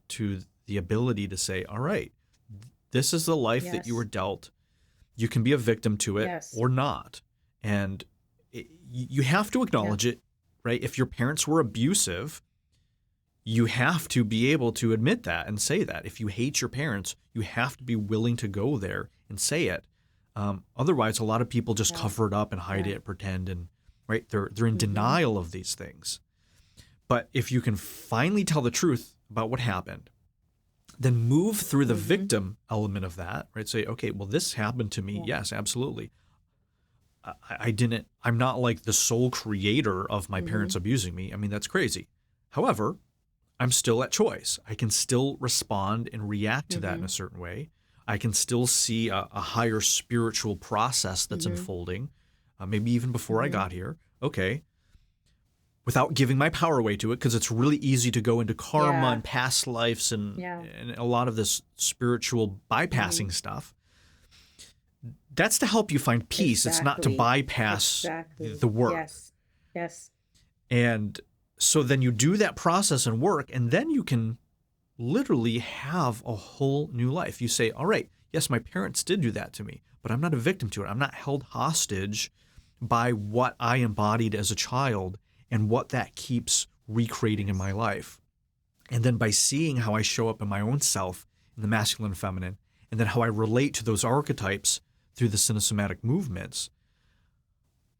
B: to the ability to say, all right, this is the life that you were dealt. You can be a victim to it or not. And you have to acknowledge it, right? If your parents were abusive, you have to be able to admit that and say that. If you hate your parents, you have to be willing to go there and say it. Otherwise, a lot of people just cover it up and hide it, pretend, and right, they're in denial of these things. But if you can finally tell the truth about what happened, then move through the victim element of that, right? Say, okay, well, this happened to me. Yes, absolutely. I'm not like the sole creator of my parents abusing me. I mean, that's crazy. However, I'm still at choice. I can still respond and react to that in a certain way. I can still see a higher spiritual process that's unfolding, maybe even before I got here. Okay. Without giving my power away to it, because it's really easy to go into karma and past lives and a lot of this spiritual bypassing stuff. That's to help you find peace. It's not to bypass the work.
A: Yes.
B: And so then you do that process and work, and then you can literally have a whole new life. You say, all right, yes, my parents did do that to me, but I'm not a victim to it. I'm not held hostage by what I embodied as a child and what that keeps recreating in my life. And then by seeing how I show up in my own self, in the masculine and feminine, and then how I relate to those archetypes through the Cinesomatic movements,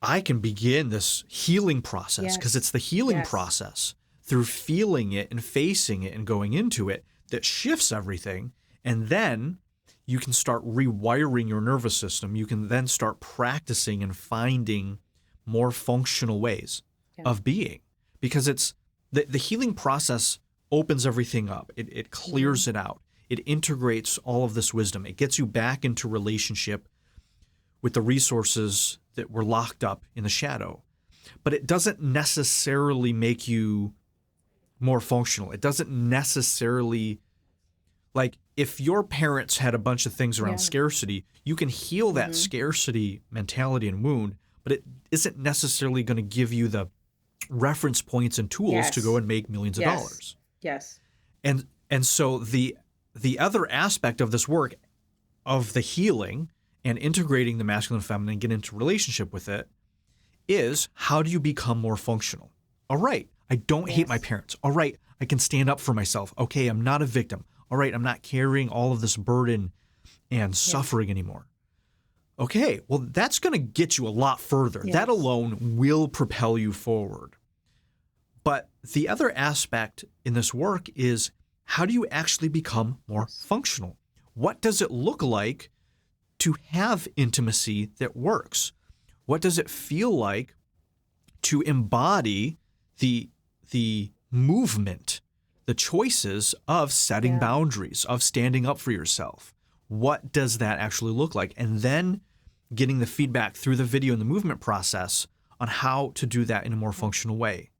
B: I can begin this healing process, because it's the healing process through feeling it and facing it and going into it that shifts everything. And then you can start rewiring your nervous system. You can then start practicing and finding more functional ways of being, because it's the healing process opens everything up. It clears it out. It integrates all of this wisdom. It gets you back into relationship with the resources that were locked up in the shadow. But it doesn't necessarily make you more functional. It doesn't necessarily, like, if your parents had a bunch of things around scarcity, you can heal that scarcity mentality and wound, but it isn't necessarily going to give you the reference points and tools to go and make millions of dollars.
A: Yes.
B: And so the other aspect of this work of the healing and integrating the masculine and feminine and get into relationship with it is, how do you become more functional? All right, I don't hate my parents. All right, I can stand up for myself. Okay, I'm not a victim. All right, I'm not carrying all of this burden and suffering anymore. Okay, well, that's going to get you a lot further. That alone will propel you forward. But the other aspect in this work is, how do you actually become more functional? What does it look like to have intimacy that works? What does it feel like to embody the movement, the choices of setting boundaries, of standing up for yourself? What does that actually look like? And then getting the feedback through the video and the movement process on how to do that in a more functional way.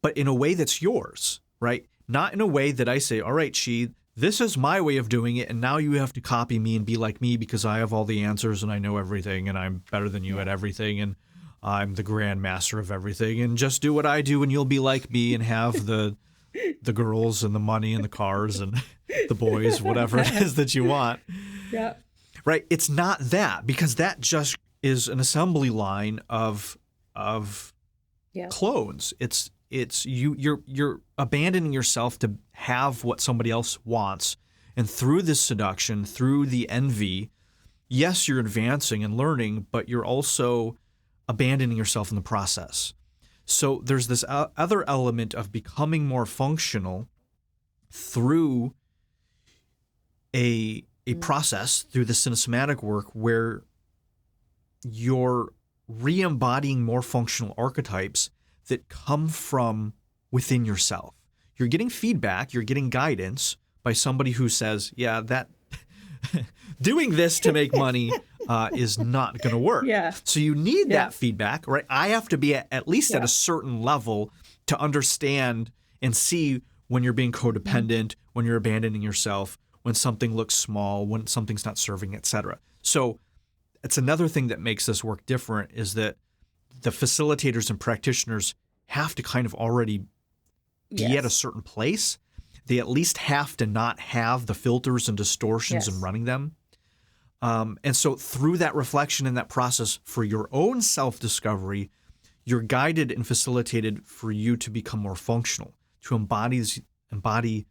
B: But in a way that's yours, right? Not in a way that I say, all right, Chi, this is my way of doing it, and now you have to copy me and be like me because I have all the answers and I know everything and I'm better than you at everything and I'm the grandmaster of everything, and just do what I do and you'll be like me and have the girls and the money and the cars and the boys, whatever it is that you want.
A: Yeah.
B: Right? It's not that, because that just is an assembly line of
A: Yeah.
B: clones. It's you're abandoning yourself to have what somebody else wants. And through this seduction, through the envy, yes, you're advancing and learning, but you're also abandoning yourself in the process. So there's this other element of becoming more functional through a process, through the cinesomatic work, where you're re-embodying more functional archetypes that come from within yourself. You're getting feedback, you're getting guidance by somebody who says, yeah, that doing this to make money is not going to work.
A: Yeah.
B: So you need that feedback, right? I have to be at least at a certain level to understand and see when you're being codependent, when you're abandoning yourself, when something looks small, when something's not serving, etc. So it's another thing that makes this work different, is that the facilitators and practitioners have to kind of already be at a certain place. They at least have to not have the filters and distortions and running them. And so through that reflection and that process for your own self-discovery, you're guided and facilitated for you to become more functional, to embody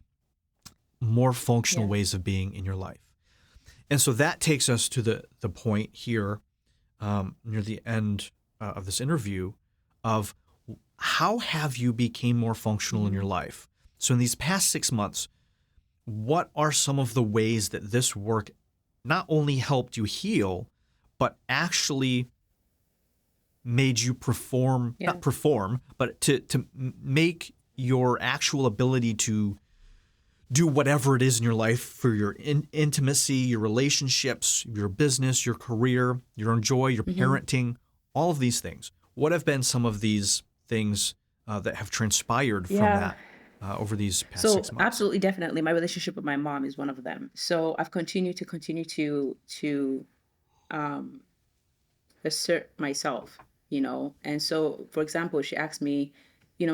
B: more functional ways of being in your life. And so that takes us to the point here near the end of this interview of how have you become more functional in your life? So in these past 6 months, what are some of the ways that this work not only helped you heal, but actually made you perform, not perform, but to make your actual ability to do whatever it is in your life for your intimacy, your relationships, your business, your career, your joy, your parenting, all of these things. What have been some of these things that have transpired from that over these past 6 months?
A: Absolutely, definitely. My relationship with my mom is one of them. So I've continued to assert myself, And so, for example, she asked me, we're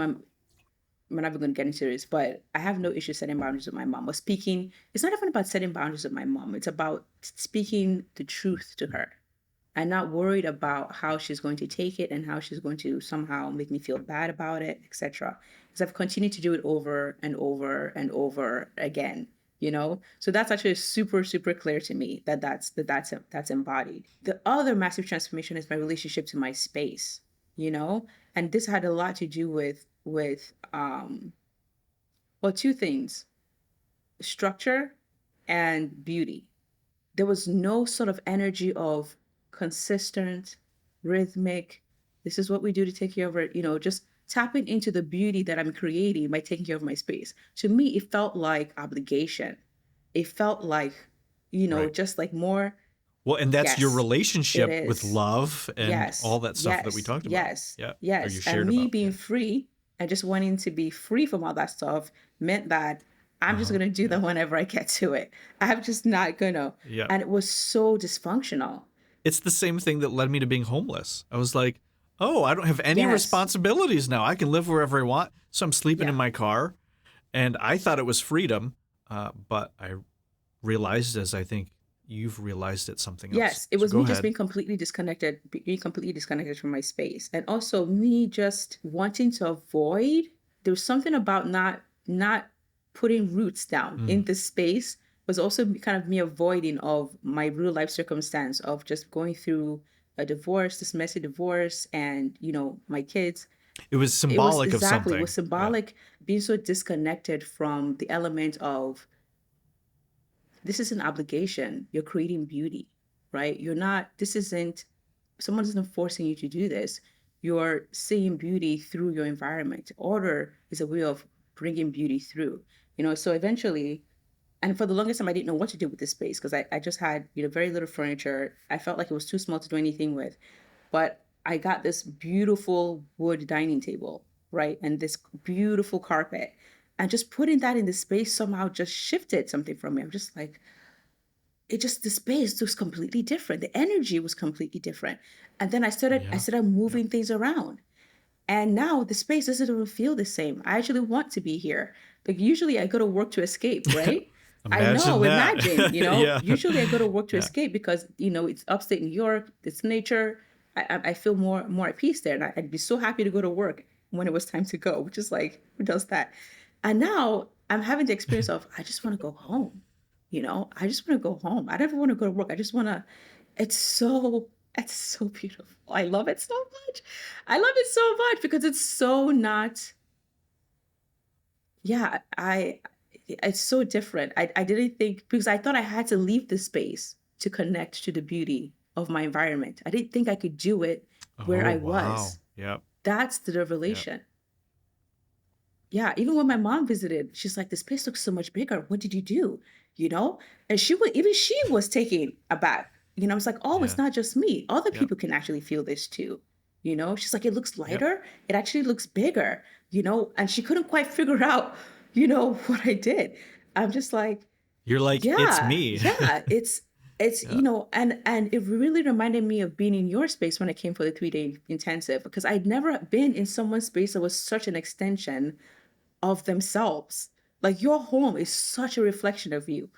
A: not even going to get into this, but I have no issue setting boundaries with my mom. Or speaking, it's not even about setting boundaries with my mom. It's about speaking the truth to her. I'm not worried about how she's going to take it and how she's going to somehow make me feel bad about it, etc. Because I've continued to do it over and over and over again, So that's actually super, super clear to me that's embodied. The other massive transformation is my relationship to my space, and this had a lot to do with two things: structure and beauty. There was no sort of energy of consistent, rhythmic, this is what we do to take care of it, just tapping into the beauty that I'm creating by taking care of my space. To me, it felt like obligation. It felt like, just like more.
B: Well, and that's your
A: Yes, it
B: relationship with
A: is.
B: love and
A: Yes,
B: all that stuff that we talked about.
A: yes,
B: Yeah. Or
A: yes.
B: you
A: And
B: shared
A: me
B: about.
A: being free and just wanting to be free from all that stuff meant that I'm just going to do them whenever I get to it. I'm just not going to.
B: Yeah.
A: And it was so dysfunctional.
B: It's the same thing that led me to being homeless. I was like, oh, I don't have any
A: Yes.
B: responsibilities now. I can live wherever I want. So I'm sleeping in my car. And I thought it was freedom. But I realized, as I think you've realized, it's something else.
A: Yes, it
B: So
A: was
B: go
A: me
B: ahead.
A: just being completely disconnected from my space. And also me just wanting to avoid, there was something about not putting roots down in this space, was also kind of me avoiding of my real life circumstance of just going through a divorce, this messy divorce, and my kids.
B: It was symbolic of something.
A: It was symbolic, being so disconnected from the element of, this is an obligation. You're creating beauty, right? Someone isn't forcing you to do this. You're seeing beauty through your environment. Order is a way of bringing beauty through, so eventually, and for the longest time, I didn't know what to do with this space because I just had, very little furniture. I felt like it was too small to do anything with, but I got this beautiful wood dining table, right? And this beautiful carpet. And just putting that in the space somehow just shifted something from me. I'm just like, the space was completely different. The energy was completely different. And then I started moving things around. And now the space doesn't even feel the same. I actually want to be here. Like usually I go to work to escape, right? I
B: Imagine
A: know,
B: that.
A: imagine,
B: Yeah.
A: usually I go to work to
B: Yeah.
A: escape because, it's upstate New York, it's nature. I feel more at peace there. And I'd be so happy to go to work when it was time to go, which is like, who does that? And now I'm having the experience of, I just want to go home. I just want to go home. I don't want to go to work. I just want to, it's so beautiful. I love it so much. I love it so much because it's so not, yeah, it's so different. I didn't think, because I thought I had to leave the space to connect to the beauty of my environment. I didn't think I could do it where
B: Oh,
A: I
B: wow.
A: was.
B: Yep.
A: That's the revelation. Yeah, even when my mom visited, she's like, "This place looks so much bigger. What did you do?" And she was taken aback. It's like, "Oh, it's
B: Yeah.
A: not just me. Other
B: Yep.
A: people can actually feel this too." She's like, "It looks
B: Yep.
A: lighter. It actually looks bigger." And she couldn't quite figure out, what I did. I'm just like,
B: You're like, it's
A: yeah,
B: me.
A: yeah, it's
B: Yeah.
A: and it really reminded me of being in your space when I came for the 3-day intensive, because I'd never been in someone's space that was such an extension of themselves. Like your home is such a reflection of you.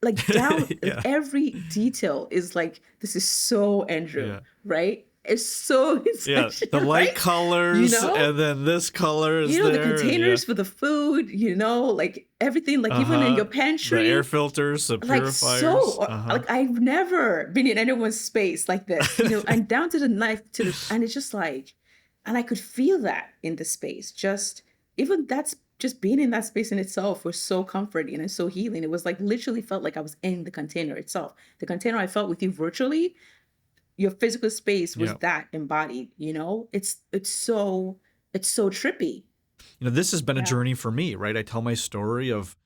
A: Like down, like
B: Yeah.
A: every detail is like, this is so Andrew,
B: Yeah.
A: right? It's so
B: Yeah.
A: intentional,
B: The light
A: right?
B: colors, and then this color is
A: The
B: there.
A: containers for the food, like everything, like even in your
B: The
A: pantry,
B: air filters, the
A: like
B: purifiers.
A: like I've never been in anyone's space like this, and down to the knife and it's just like, and I could feel that in the space. Just being in that space in itself was so comforting and so healing. It was like literally felt like I was in the container itself. The container I felt with you virtually, your physical space was
B: Yeah.
A: that embodied. It's so trippy.
B: This has been a
A: Yeah.
B: journey for me, right? I tell my story of,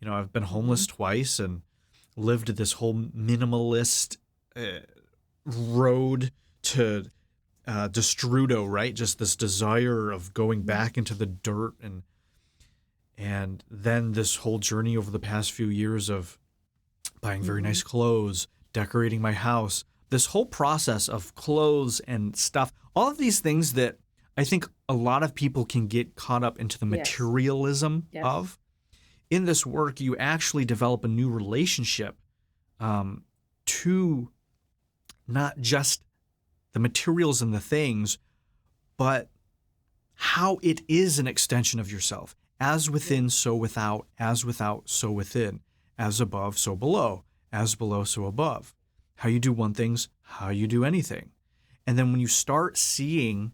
B: I've been homeless twice and lived this whole minimalist road to destrudo, right? Just this desire of going back into the dirt, and then this whole journey over the past few years of buying very nice clothes, decorating my house, this whole process of clothes and stuff, all of these things that I think a lot of people can get caught up into the
A: Yes.
B: materialism
A: Yes.
B: of. In this work, you actually develop a new relationship to not just the materials and the things, but how it is an extension of yourself. As within, so without. As without, so within. As above, so below. As below, so above. How you do one thing's how you do anything. And then when you start seeing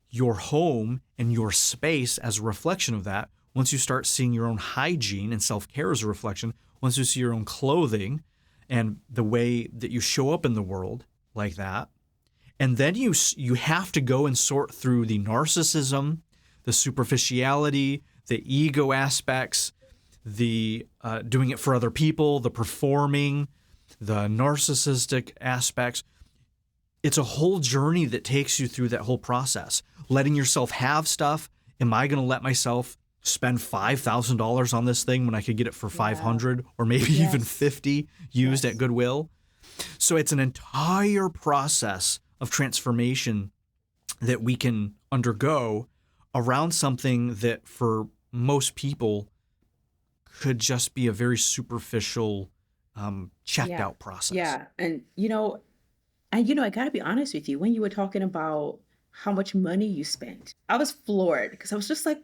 B: your home and your space as a reflection of that, once you start seeing your own hygiene and self-care as a reflection, once you see your own clothing and the way that you show up in the world like that, and then you have to go and sort through the narcissism, the superficiality, the ego aspects, the doing it for other people, the performing, the narcissistic aspects. It's a whole journey that takes you through that whole process. Letting yourself have stuff. Am I going to let myself spend $5,000 on this thing when I could get it for $500 or maybe even $50 used at Goodwill? So it's an entire process of transformation that we can undergo around something that for most people could just be a very superficial checked out process.
A: Yeah. And, I got to be honest with you, when you were talking about how much money you spent, I was floored because I was just like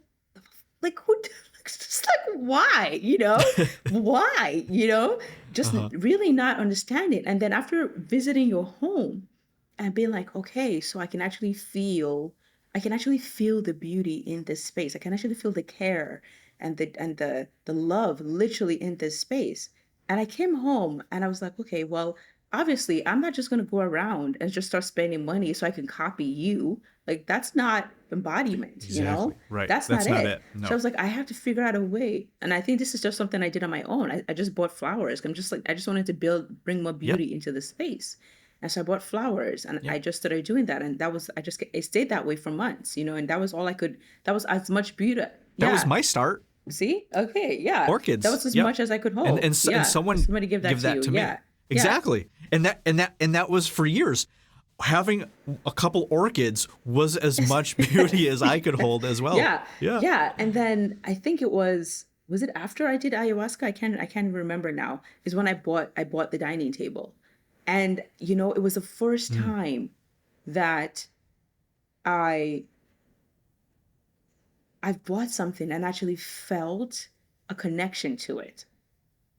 A: who, just like, why, why, just really not understanding. And then after visiting your home and being like, okay, so I can actually feel the beauty in this space. I can actually feel the care and the love literally in this space. And I came home and I was like, okay, well, obviously I'm not just going to go around and just start spending money so I can copy you. Like that's not embodiment,
B: Exactly. Right.
A: That's
B: not
A: not
B: it.
A: it.
B: No.
A: So I was like, I have to figure out a way. And I think this is just something I did on my own. I just bought flowers. I'm just like, I just wanted to bring more beauty into the space. And so I bought flowers and I just started doing that. And it stayed that way for months, and that was all I could, that was as much beauty.
B: That was my start.
A: See? Okay, yeah. That
B: Orchids.
A: was as
B: Yep.
A: much as I could
B: And
A: hold.
B: and
A: Yeah.
B: someone
A: Somebody give that to you.
B: to me.
A: Yeah. Yeah.
B: Exactly. And that was for years. Having a couple orchids was as much beauty as I could hold as well.
A: Yeah.
B: Yeah.
A: Yeah. And then I think it was it after I did ayahuasca? I can't remember now. Is when I bought the dining table. And it was the first
B: Mm.
A: time that I I've bought something and actually felt a connection to it.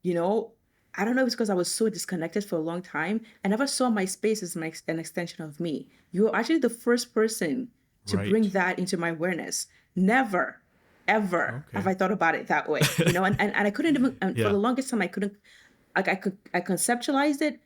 A: You know, I don't know if it's because I was so disconnected for a long time. I never saw my space as an extension of me. You were actually the first person to bring
B: Right.
A: that into my awareness. Never, ever have
B: Okay.
A: I thought about it that way. And I couldn't even, and for
B: Yeah.
A: the longest time, I couldn't, like, I conceptualized it,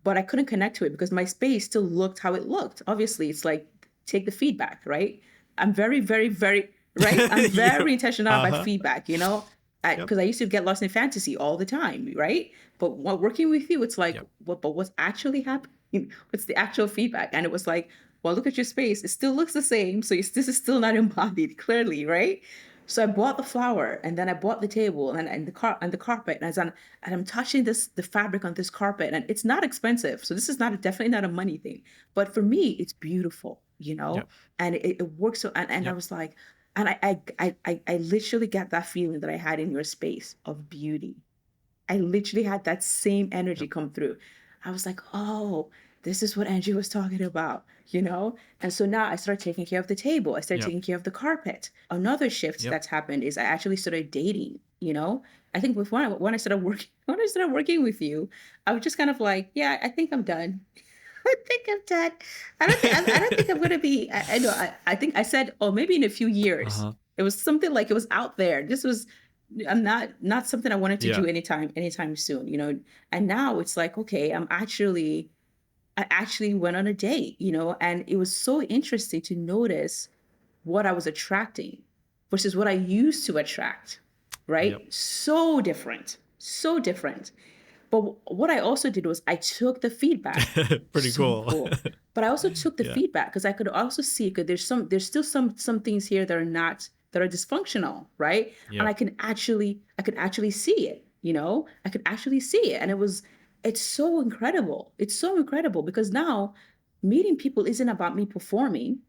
A: but I couldn't connect to it because my space still looked how it looked. Obviously, it's like, take the feedback, right? I'm very, very, very, right? I'm
B: Yeah.
A: very intentional about
B: Uh-huh.
A: feedback,
B: Yep.
A: because I used to get lost in fantasy all the time, right? But while working with you, it's like,
B: Yep.
A: what's actually happening? What's the actual feedback? And it was like, well, look at your space. It still looks the same. So this is still not embodied, clearly, right? So I bought the flower, and then I bought the table and the carpet, and I'm touching the fabric on this carpet, and it's not expensive. So this is definitely not a money thing, but for me, it's beautiful,
B: Yep.
A: and it works. So and I
B: Yep.
A: was like, and I literally got that feeling that I had in your space of beauty. I literally had that same energy
B: Yep.
A: come through. I was like, oh, this is what Angie was talking about. And so now I started taking care of the table. I started
B: Yep.
A: taking care of the carpet. Another shift
B: Yep.
A: that's happened is I actually started dating. I think when I started working when I started working with you, I was just kind of like, yeah, I think I'm done. I think I'm done. I don't think I'm gonna be. I know. I think I said, oh, maybe in a few years.
B: Uh-huh.
A: It was something like it was out there. This was. I'm not something I wanted to
B: Yeah.
A: do anytime soon. And now it's like, okay, I actually went on a date, and it was so interesting to notice what I was attracting versus what I used to attract,
B: Yep.
A: right? So different, so different. But what I also did was I took the feedback.
B: Pretty
A: So
B: cool.
A: cool. But I also took the
B: Yeah.
A: feedback because I could also see because there's still some things here that are dysfunctional, right? And
B: Yep.
A: I could actually see it. I could actually see it. And it's so incredible. It's so incredible because now meeting people isn't about me performing.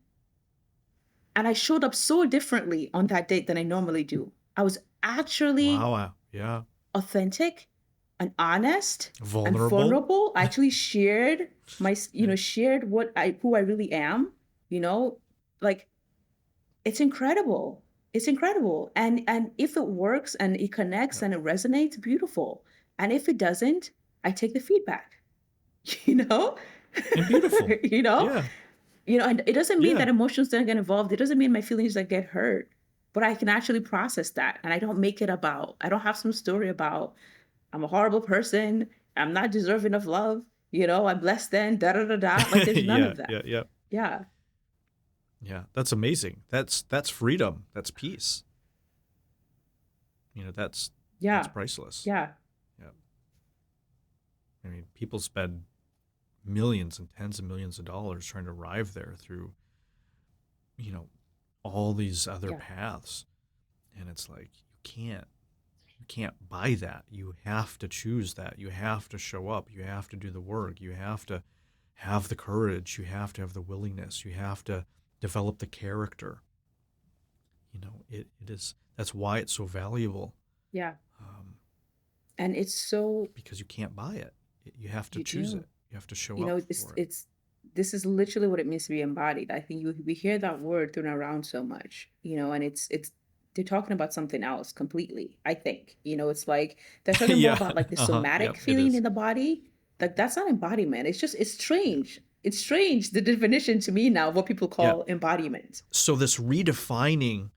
A: And I showed up so differently on that date than I normally do. I was actually
B: Wow. Yeah.
A: authentic and honest and
B: Vulnerable.
A: vulnerable. I actually shared
B: Yeah.
A: shared who I really am, you know, like it's incredible. It's incredible. And if it works and it connects
B: Yep.
A: and it resonates, beautiful. And if it doesn't, I take the feedback, you know?
B: And beautiful.
A: you know?
B: Yeah.
A: And it doesn't mean
B: Yeah.
A: that emotions don't get involved. It doesn't mean my feelings don't get hurt. But I can actually process that. And I don't have some story about I'm a horrible person. I'm not deserving of love. I'm less than da da da da. Like there's none
B: Yeah.
A: of that.
B: Yeah. Yeah.
A: Yeah.
B: Yeah. That's amazing. That's freedom. That's peace. That's
A: Yeah.
B: priceless.
A: Yeah.
B: Yeah. I mean, people spend millions and tens of millions of dollars trying to arrive there through, you know, all these other
A: Yeah.
B: paths. And it's like you can't buy that. You have to choose that. You have to show up. You have to do the work. You have to have the courage. You have to have the willingness. You have to develop the character. That's why it's so valuable,
A: Yeah.
B: um,
A: And it's so
B: because you can't buy it. You have to
A: you,
B: choose it. You have to show
A: you
B: up
A: know, it's
B: for it.
A: it's this is literally what it means to be embodied. I think we hear that word thrown around so much, and it's they're talking about something else completely. I think. It's like they're talking more
B: Yeah.
A: about like the
B: Uh-huh.
A: somatic
B: Yep, it
A: feeling
B: is.
A: in the body. Like that's not embodiment. It's strange. It's strange the definition to me now of what people
B: Yeah.
A: call embodiment.
B: So this redefining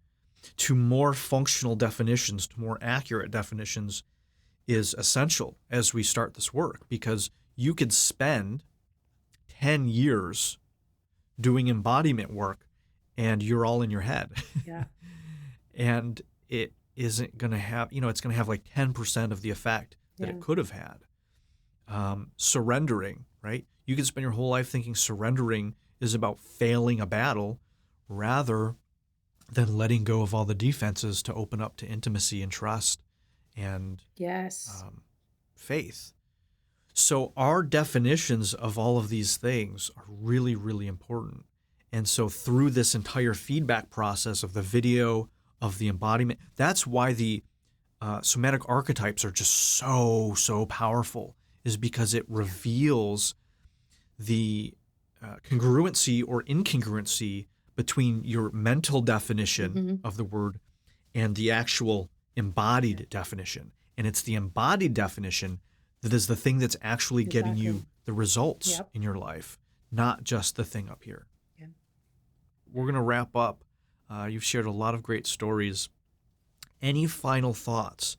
B: to more functional definitions, to more accurate definitions, is essential as we start this work, because you could spend 10 years doing embodiment work and you're all in your head.
A: Yeah.
B: And it isn't going to have, it's going to have like 10% of the effect that
A: Yeah.
B: it could have had. Surrendering, right? You can spend your whole life thinking surrendering is about failing a battle. Rather, then letting go of all the defenses to open up to intimacy and trust and
A: Yes.
B: faith. So our definitions of all of these things are really, really important. And so through this entire feedback process of the video, of the embodiment, that's why the somatic archetypes are just so, so powerful, is because it reveals the congruency or incongruency between your mental definition of the word and the actual embodied definition. And it's the embodied definition that is the thing that's actually getting you the results in your life, not just the thing up here.
A: Yeah.
B: We're going to wrap up. You've shared a lot of great stories. Any final thoughts?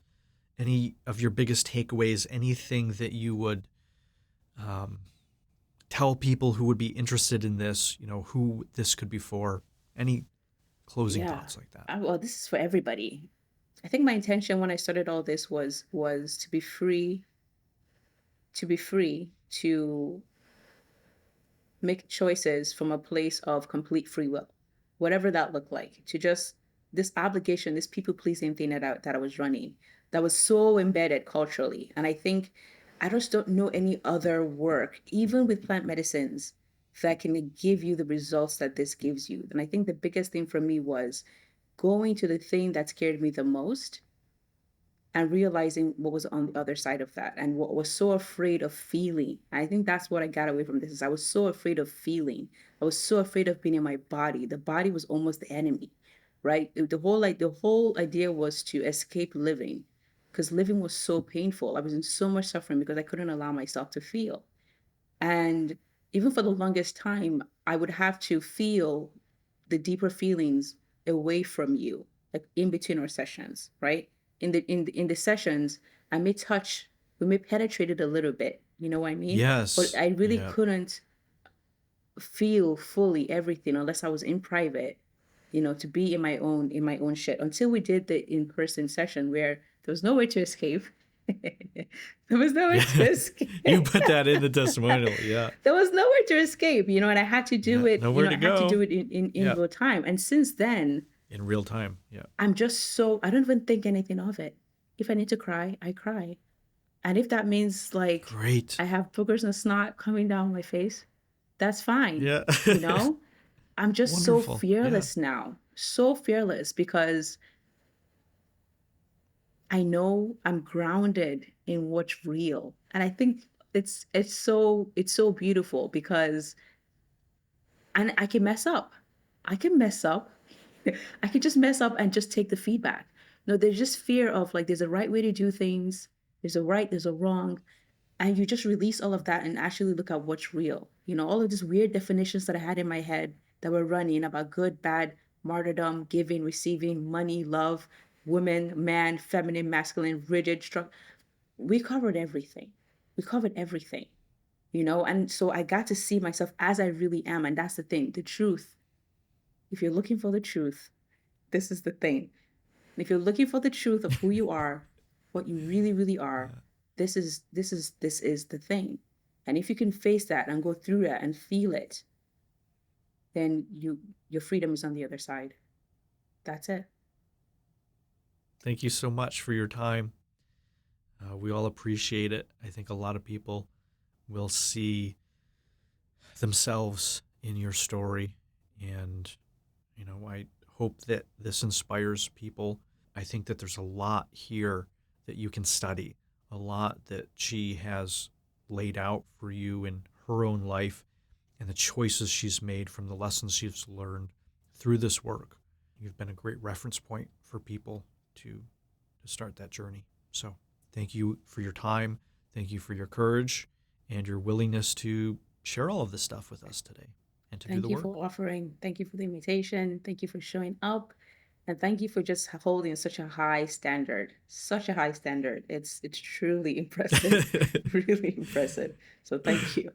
B: Any of your biggest takeaways? Anything that you would tell people who would be interested in this, who this could be for? Any closing thoughts like that?
A: Well, this is for everybody. I think my intention when I started all this was to be free to make choices from a place of complete free will, whatever that looked like. To just this obligation, this people-pleasing thing that I was running, that was so embedded culturally. And I think I just don't know any other work, even with plant medicines, that can give you the results that this gives you. And I think the biggest thing for me was going to the thing that scared me the most and realizing what was on the other side of that and what was so afraid of feeling. I think that's what I got away from this is I was so afraid of feeling. I was so afraid of being in my body. The body was almost the enemy, right? The whole idea was to escape living because living was so painful. I was in so much suffering because I couldn't allow myself to feel. And even for the longest time, I would have to feel the deeper feelings away from you, like in between our sessions, right? In the sessions, we may penetrate it a little bit, you know what I mean?
B: Yes.
A: But I really
B: Yeah.
A: couldn't feel fully everything unless I was in private, to be in my own shit until we did the in-person session where there was nowhere to escape. There was nowhere to escape.
B: You put that in the testimonial, yeah.
A: There was nowhere to escape, and I had to do it.
B: Nowhere to
A: I had to
B: go.
A: do it in real time. And since then,
B: in real time, yeah.
A: I'm just so I don't even think anything of it. If I need to cry, I cry, and if that means like
B: Great.
A: I have boogers and snot coming down my face, that's fine.
B: Yeah.
A: I'm just
B: Wonderful.
A: so fearless now, so fearless because I know I'm grounded in what's real. And I think it's so beautiful because and I can mess up. I can mess up. I can just mess up and just take the feedback. No, there's just fear of like there's a right way to do things, there's a right, there's a wrong. And you just release all of that and actually look at what's real. All of these weird definitions that I had in my head that were running about good, bad, martyrdom, giving, receiving, money, love, woman, man, feminine, masculine, rigid, struck. We covered everything. We covered everything, and so I got to see myself as I really am. And that's the thing, the truth. If you're looking for the truth, this is the thing. If you're looking for the truth of who you are, what you really, really are, this is the thing. And if you can face that and go through that and feel it, then your freedom is on the other side. That's it.
B: Thank you so much for your time. We all appreciate it. I think a lot of people will see themselves in your story. And, I hope that this inspires people. I think that there's a lot here that you can study, a lot that she has laid out for you in her own life and the choices she's made from the lessons she's learned through this work. You've been a great reference point for people to start that journey. So thank you for your time. Thank you for your courage and your willingness to share all of this stuff with us today and to do the work.
A: Thank you for offering. Thank you for the invitation. Thank you for showing up. And thank you for just holding such a high standard. Such a high standard. It's truly impressive. Really impressive. So thank you.